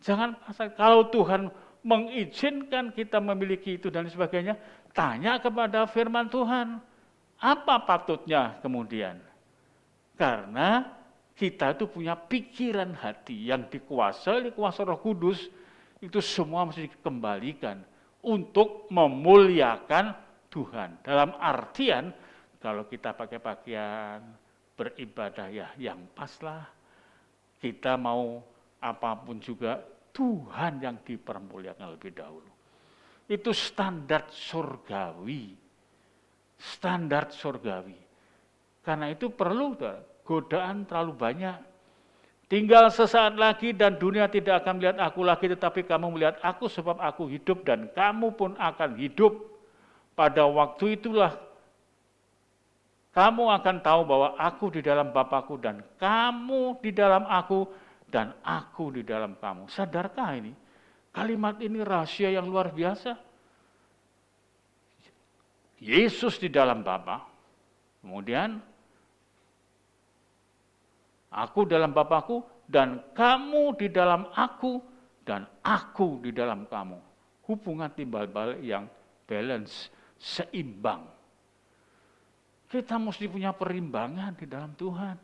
Jangan paksakan. Kalau Tuhan mengizinkan kita memiliki itu dan sebagainya, tanya kepada firman Tuhan. Apa patutnya kemudian? Karena kita itu punya pikiran hati yang dikuasai oleh kuasa Roh Kudus, itu semua mesti dikembalikan untuk memuliakan Tuhan. Dalam artian, kalau kita pakai pakaian beribadah ya yang paslah, kita mau apapun juga Tuhan yang dipermuliakan lebih dahulu. Itu standar surgawi. Standar surgawi. Karena itu perlu godaan terlalu banyak. Tinggal sesaat lagi dan dunia tidak akan melihat aku lagi, tetapi kamu melihat aku sebab aku hidup dan kamu pun akan hidup. Pada waktu itulah kamu akan tahu bahwa aku di dalam Bapakku dan kamu di dalam aku dan aku di dalam kamu. Sadarkah ini? Kalimat ini rahasia yang luar biasa. Yesus di dalam Bapa, kemudian aku dalam Bapakku dan kamu di dalam aku dan aku di dalam kamu. Hubungan timbal balik yang balance, seimbang. Kita mesti punya perimbangan di dalam Tuhan.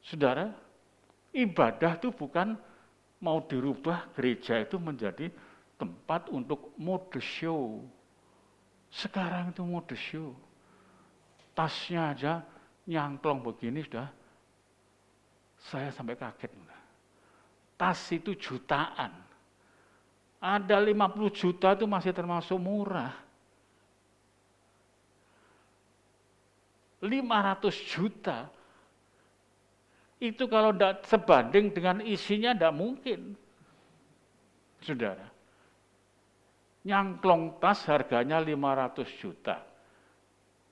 Saudara, ibadah itu bukan mau dirubah gereja itu menjadi tempat untuk mode show. Sekarang itu mode show. Tasnya aja nyangklong begini sudah. Saya sampai kaget. Tas itu jutaan. Ada 50 juta itu masih termasuk murah. 500 juta. Itu kalau tidak sebanding dengan isinya tidak mungkin. Saudara. Nyangklong tas harganya 500 juta.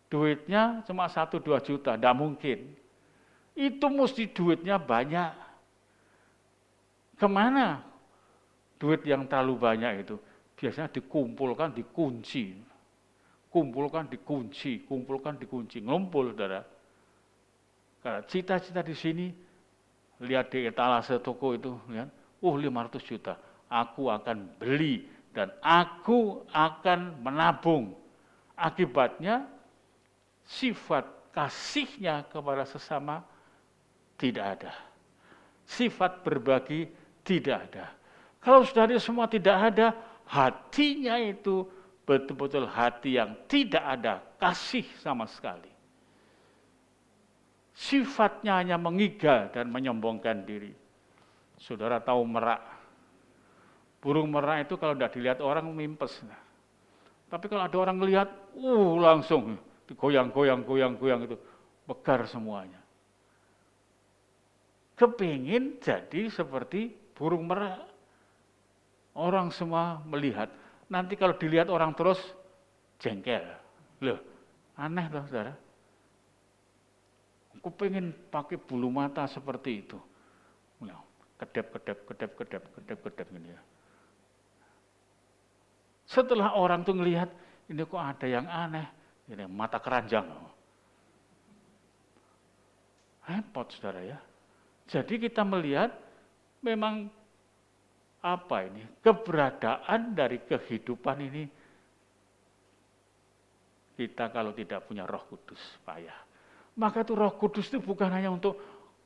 Duitnya cuma 1-2 juta, tidak mungkin. Itu mesti duitnya banyak. Kemana duit yang terlalu banyak itu? Biasanya dikumpulkan, dikunci. Kumpulkan, dikunci, kumpulkan, dikunci. Ngumpul, saudara. Karena cita-cita di sini, lihat di etalase toko itu, lihat, 500 juta. Aku akan beli dan aku akan menabung. Akibatnya, sifat kasihnya kepada sesama tidak ada. Sifat berbagi tidak ada. Kalau saudara semua tidak ada, hatinya itu betul-betul hati yang tidak ada kasih sama sekali. sifatnya hanya mengigal dan menyombongkan diri. Saudara tahu merak. Burung merak itu kalau tidak dilihat orang mimpes. Tapi kalau ada orang melihat, langsung digoyang-goyang itu, megar semuanya. Kepingin jadi seperti burung merak. Orang semua melihat. Nanti kalau dilihat orang terus, jengkel. Loh, aneh loh saudara. Aku pengen pakai bulu mata seperti itu. Kedap gini ya. Setelah orang tuh ngelihat, ini kok ada yang aneh. Ini mata keranjang. Repot saudara ya. Jadi kita melihat memang apa ini? Keberadaan dari kehidupan ini kita kalau tidak punya Roh Kudus payah. Maka itu Roh Kudus itu bukan hanya untuk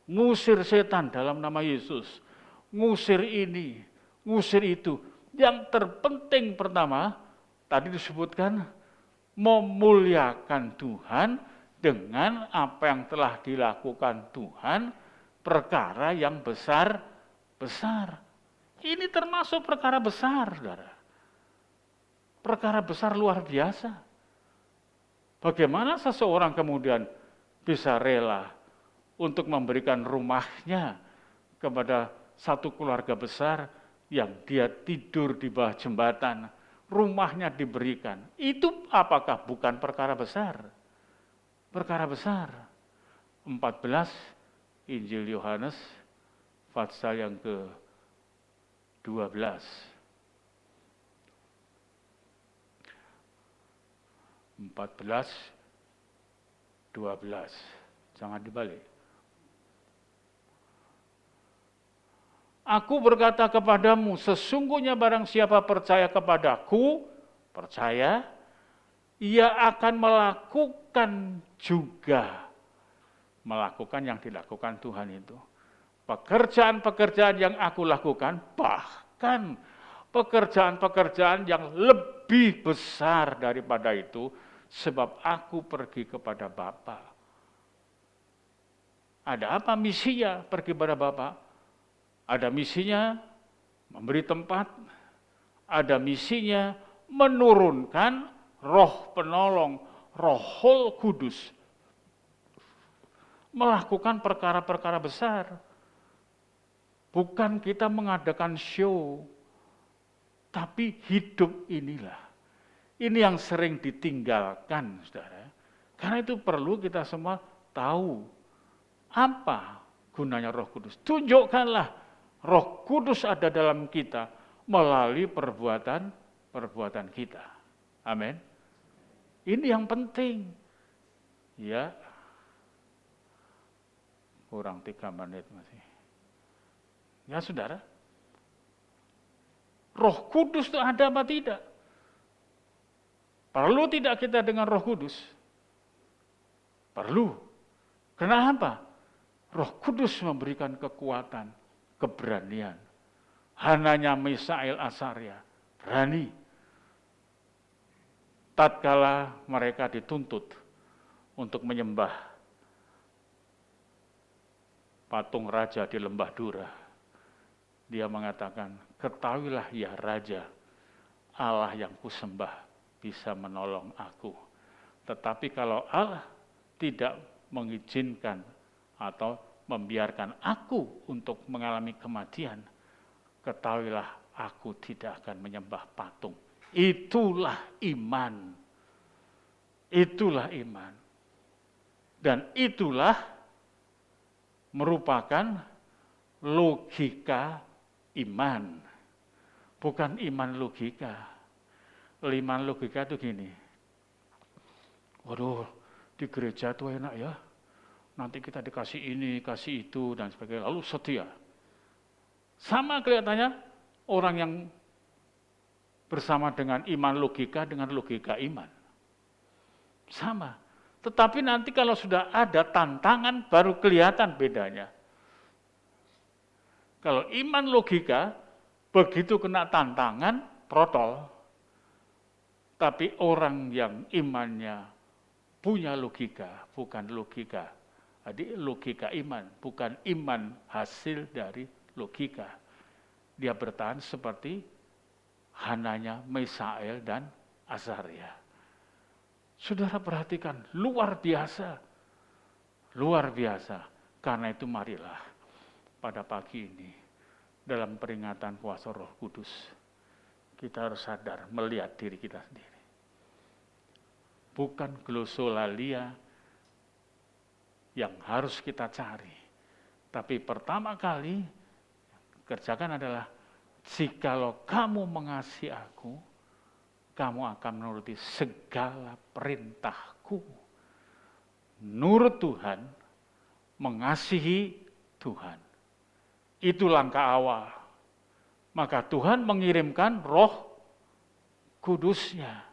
ngusir setan dalam nama Yesus. Ngusir ini, ngusir itu. Yang terpenting pertama, tadi disebutkan memuliakan Tuhan dengan apa yang telah dilakukan Tuhan, perkara yang besar-besar. Ini termasuk perkara besar, saudara. Perkara besar luar biasa. Bagaimana seseorang kemudian bisa rela untuk memberikan rumahnya kepada satu keluarga besar yang dia tidur di bawah jembatan, rumahnya diberikan. Itu apakah bukan perkara besar? Perkara besar. 14 Injil Yohanes pasal yang ke-12. 14:12. Jangan dibalik. Aku berkata kepadamu, sesungguhnya barang siapa percaya kepadaku, percaya, ia akan melakukan juga. Melakukan yang dilakukan Tuhan itu. Pekerjaan-pekerjaan yang aku lakukan, bahkan pekerjaan-pekerjaan yang lebih besar daripada itu, sebab aku pergi kepada Bapa. Ada apa misinya pergi kepada Bapa? Ada misinya memberi tempat, ada misinya menurunkan Roh penolong, Roh Kudus, melakukan perkara-perkara besar. Bukan kita mengadakan show, tapi hidup inilah. Ini yang sering ditinggalkan, saudara. Karena itu perlu kita semua tahu apa gunanya Roh Kudus. Tunjukkanlah Roh Kudus ada dalam kita melalui perbuatan kita. Amin. Ini yang penting. Ya. Kurang 3 menit masih. Ya saudara. Roh Kudus itu ada apa tidak? Perlu tidak kita dengan Roh Kudus? Perlu. Kenapa? Roh Kudus memberikan kekuatan, keberanian. Hananya Misael Asaria berani. Tatkala mereka dituntut untuk menyembah patung raja di lembah Dura, dia mengatakan, ketahuilah ya Raja, Allah yang kusembah bisa menolong aku. Tetapi kalau Allah tidak mengizinkan atau membiarkan aku untuk mengalami kematian, ketahuilah aku tidak akan menyembah patung. Itulah iman. Itulah iman. Dan itulah merupakan logika iman. Bukan iman logika. Iman logika itu gini. Waduh, di gereja itu enak ya. Nanti kita dikasih ini, kasih itu, dan sebagainya. Lalu setia. Sama kelihatannya orang yang bersama dengan iman logika iman. Sama. Tetapi nanti kalau sudah ada tantangan, baru kelihatan bedanya. Kalau iman logika, begitu kena tantangan, protol. Tapi orang yang imannya punya logika, bukan logika Jadi logika iman, bukan iman hasil dari logika. Dia bertahan seperti Hananya, Misael, dan Azaria. Saudara perhatikan, luar biasa. Luar biasa. Karena itu marilah pada pagi ini, dalam peringatan kuasa Roh Kudus, kita harus sadar melihat diri kita sendiri. Bukan glosolalia yang harus kita cari. Tapi pertama kali kerjakan adalah, jikalau kamu mengasihi aku, kamu akan menuruti segala perintahku. Nurut Tuhan, mengasihi Tuhan. Itu langkah awal. Maka Tuhan mengirimkan Roh Kudus-Nya.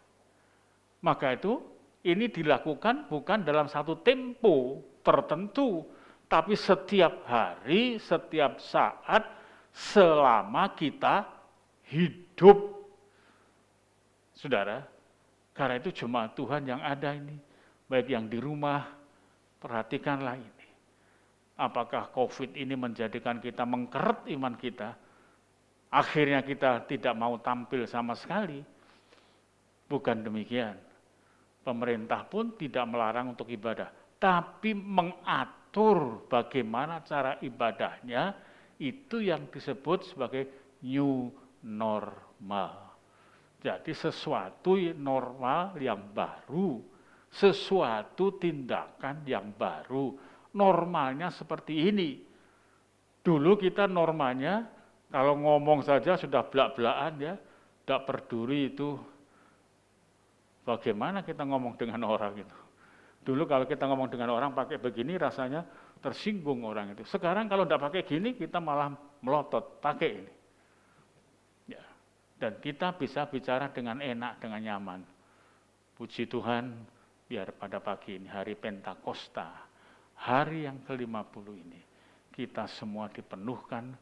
Maka itu ini dilakukan bukan dalam satu tempo tertentu, tapi setiap hari, setiap saat, selama kita hidup. Saudara, karena itu jemaat Tuhan yang ada ini, baik yang di rumah, perhatikanlah ini. Apakah COVID ini menjadikan kita mengkeret iman kita? Akhirnya kita tidak mau tampil sama sekali. Bukan demikian. Pemerintah pun tidak melarang untuk ibadah, tapi mengatur bagaimana cara ibadahnya, itu yang disebut sebagai new normal. Jadi sesuatu normal yang baru, sesuatu tindakan yang baru. Normalnya seperti ini. Dulu kita normalnya, kalau ngomong saja sudah belak-belakan ya, tidak peduli itu bagaimana kita ngomong dengan orang itu. Dulu kalau kita ngomong dengan orang pakai begini rasanya tersinggung orang itu. Sekarang kalau tidak pakai gini kita malah melotot, pakai ini. Ya. Dan kita bisa bicara dengan enak, dengan nyaman. Puji Tuhan, biar pada pagi ini, hari Pentakosta, hari yang ke-50 ini, kita semua dipenuhkan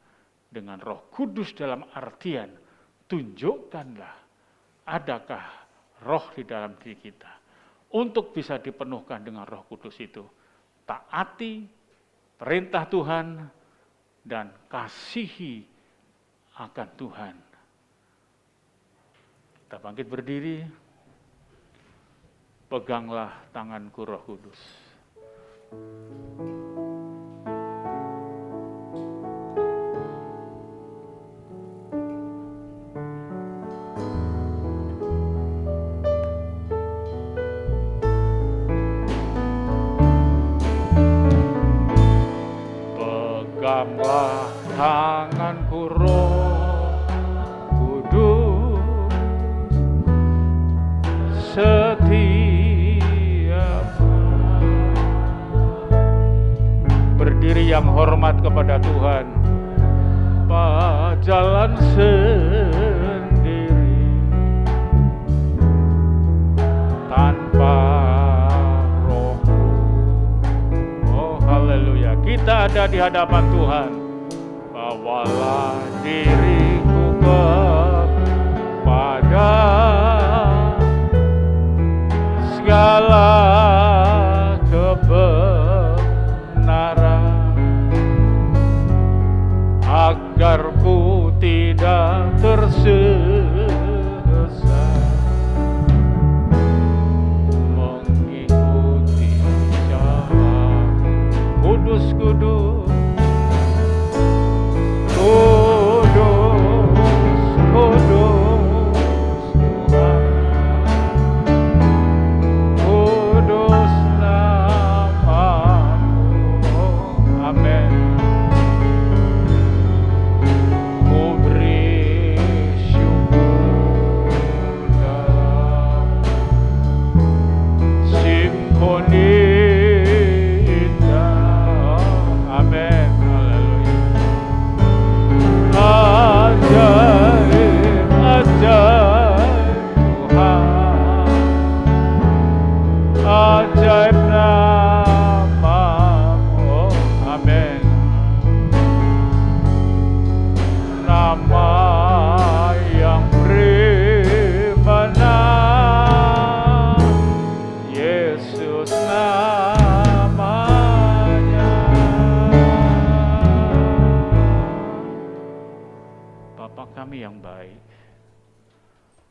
dengan Roh Kudus dalam artian, tunjukkanlah adakah roh di dalam diri kita. Untuk bisa dipenuhkan dengan Roh Kudus itu, taati perintah Tuhan dan kasihi akan Tuhan. Kita bangkit berdiri, peganglah tanganku Roh Kudus. Peganglah tanganku Roh Kudus, setiap berdiri yang hormat kepada Tuhan, jalan sendiri tanpa Roh-Mu. Oh haleluya, kita ada di hadapan Tuhan. Bawalah diriku kepada segala kebenaran, agar ku tidak tersesat, mengikuti jalan kudus, kudus, kudus.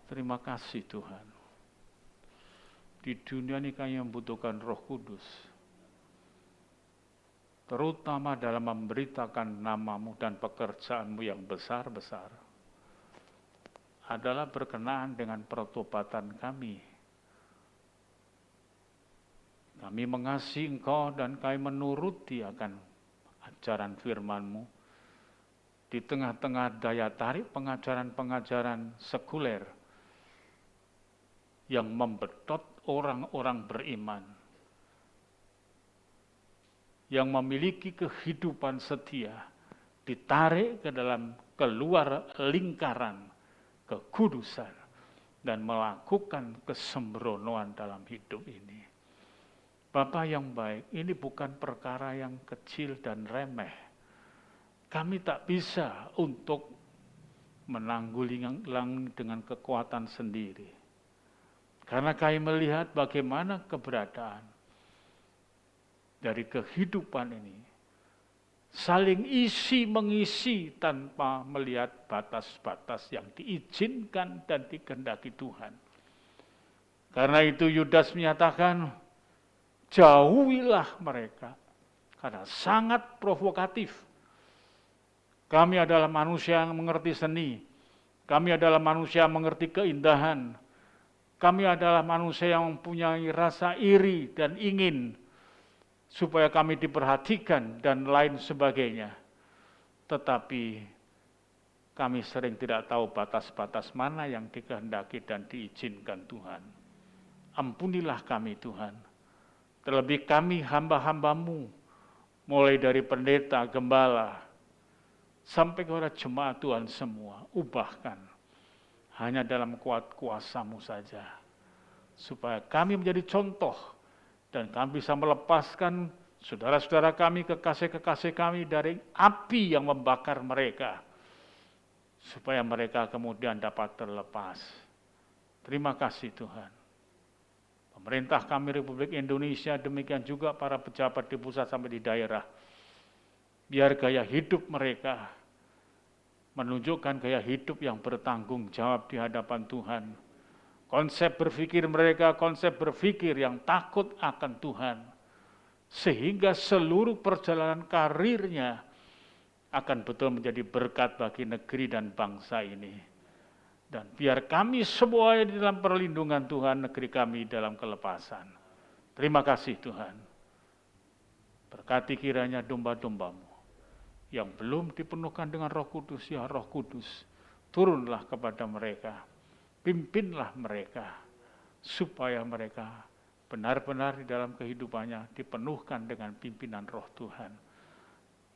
Terima kasih Tuhan. Di dunia ini kami membutuhkan Roh Kudus, terutama dalam memberitakan nama-Mu dan pekerjaan-Mu yang besar-besar, adalah berkenaan dengan pertobatan kami. Kami mengasihi Engkau dan kami menuruti akan ajaran firman-Mu di tengah-tengah daya tarik pengajaran-pengajaran sekuler yang membetot orang-orang beriman, yang memiliki kehidupan setia, ditarik ke dalam keluar lingkaran kekudusan dan melakukan kesembronoan dalam hidup ini. Bapa yang baik, ini bukan perkara yang kecil dan remeh. Kami tak bisa untuk menanggulangi dengan kekuatan sendiri. Karena kami melihat bagaimana keberadaan dari kehidupan ini saling isi-mengisi tanpa melihat batas-batas yang diizinkan dan dikehendaki Tuhan. Karena itu Yudas menyatakan, jauhilah mereka, karena sangat provokatif. Kami adalah manusia yang mengerti seni, kami adalah manusia yang mengerti keindahan, kami adalah manusia yang mempunyai rasa iri dan ingin supaya kami diperhatikan dan lain sebagainya. Tetapi kami sering tidak tahu batas-batas mana yang dikehendaki dan diizinkan Tuhan. Ampunilah kami Tuhan. Terlebih kami hamba-hamba-Mu, mulai dari pendeta, gembala, sampai kepada jemaat Tuhan semua, ubahkan hanya dalam kuat kuasa-Mu saja. Supaya kami menjadi contoh dan kami bisa melepaskan saudara-saudara kami, kekasih-kekasih kami dari api yang membakar mereka. Supaya mereka kemudian dapat terlepas. Terima kasih Tuhan. Pemerintah kami Republik Indonesia, demikian juga para pejabat di pusat sampai di daerah. Biar gaya hidup mereka menunjukkan gaya hidup yang bertanggung jawab di hadapan Tuhan. Konsep berpikir mereka, konsep berpikir yang takut akan Tuhan. Sehingga seluruh perjalanan karirnya akan betul menjadi berkat bagi negeri dan bangsa ini. Dan biar kami semua di dalam perlindungan Tuhan, negeri kami dalam kelepasan. Terima kasih Tuhan. Berkati kiranya domba-domba-Mu yang belum dipenuhkan dengan Roh Kudus, ya Roh Kudus, turunlah kepada mereka, pimpinlah mereka, supaya mereka benar-benar di dalam kehidupannya dipenuhkan dengan pimpinan Roh Tuhan.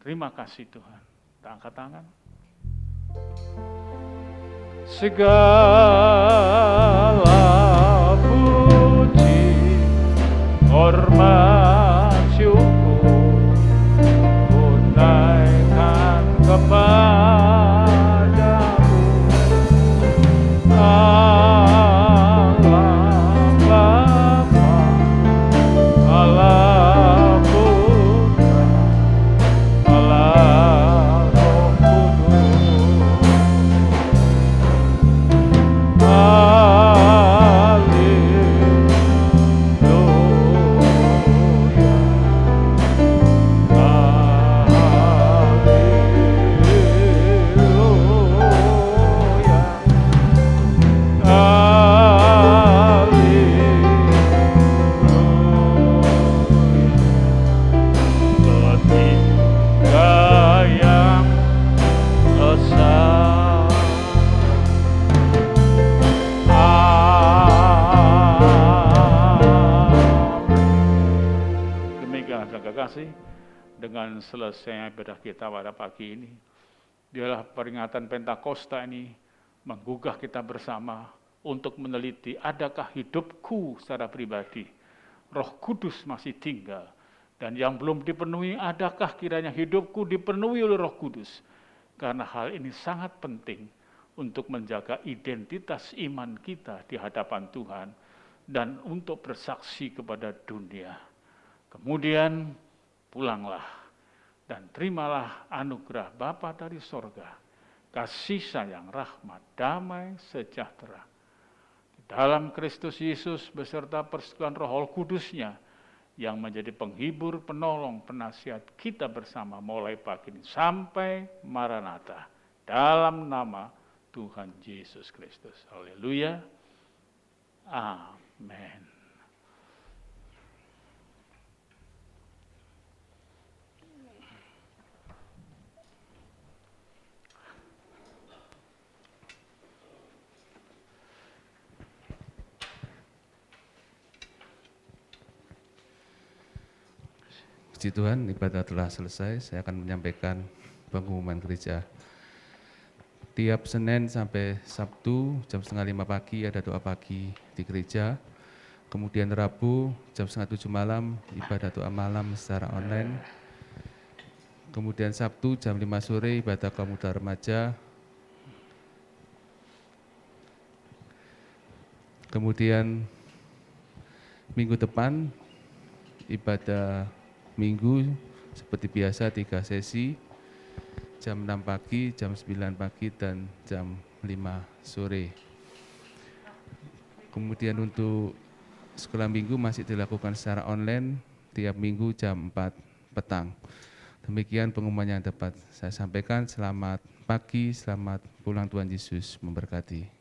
Terima kasih Tuhan. Kita angkat tangan. Segala puji, hormat, syukur, tunaikan kepadamu, Allah Bapa, Allah Putra, Allah Roh Kudus. Dengan selesai ibadah kita pada pagi ini, dialah peringatan Pentakosta ini menggugah kita bersama untuk meneliti, adakah hidupku secara pribadi Roh Kudus masih tinggal, dan yang belum dipenuhi, adakah kiranya hidupku dipenuhi oleh Roh Kudus. Karena hal ini sangat penting untuk menjaga identitas iman kita di hadapan Tuhan dan untuk bersaksi kepada dunia. Kemudian pulanglah dan terimalah anugerah Bapa dari sorga, kasih sayang, rahmat, damai, sejahtera, dalam Kristus Yesus beserta persekutuan Roh Kudus-Nya yang menjadi penghibur, penolong, penasihat kita bersama mulai pagi ini sampai Maranatha. Dalam nama Tuhan Yesus Kristus. Haleluya. Amin. Puji Tuhan, ibadah telah selesai. Saya akan menyampaikan pengumuman gereja. Tiap Senin sampai Sabtu jam 6:30 pagi ada doa pagi di gereja. Kemudian Rabu jam 6:30 malam ibadah doa malam secara online. Kemudian Sabtu jam 5 sore ibadah kaum muda remaja. Kemudian minggu depan ibadah Minggu seperti biasa 3 sesi, jam 6 pagi, jam 9 pagi, dan jam 5 sore. Kemudian untuk sekolah minggu masih dilakukan secara online tiap minggu jam 4 petang. Demikian pengumuman yang dapat saya sampaikan. Selamat pagi, selamat pulang, Tuhan Yesus memberkati.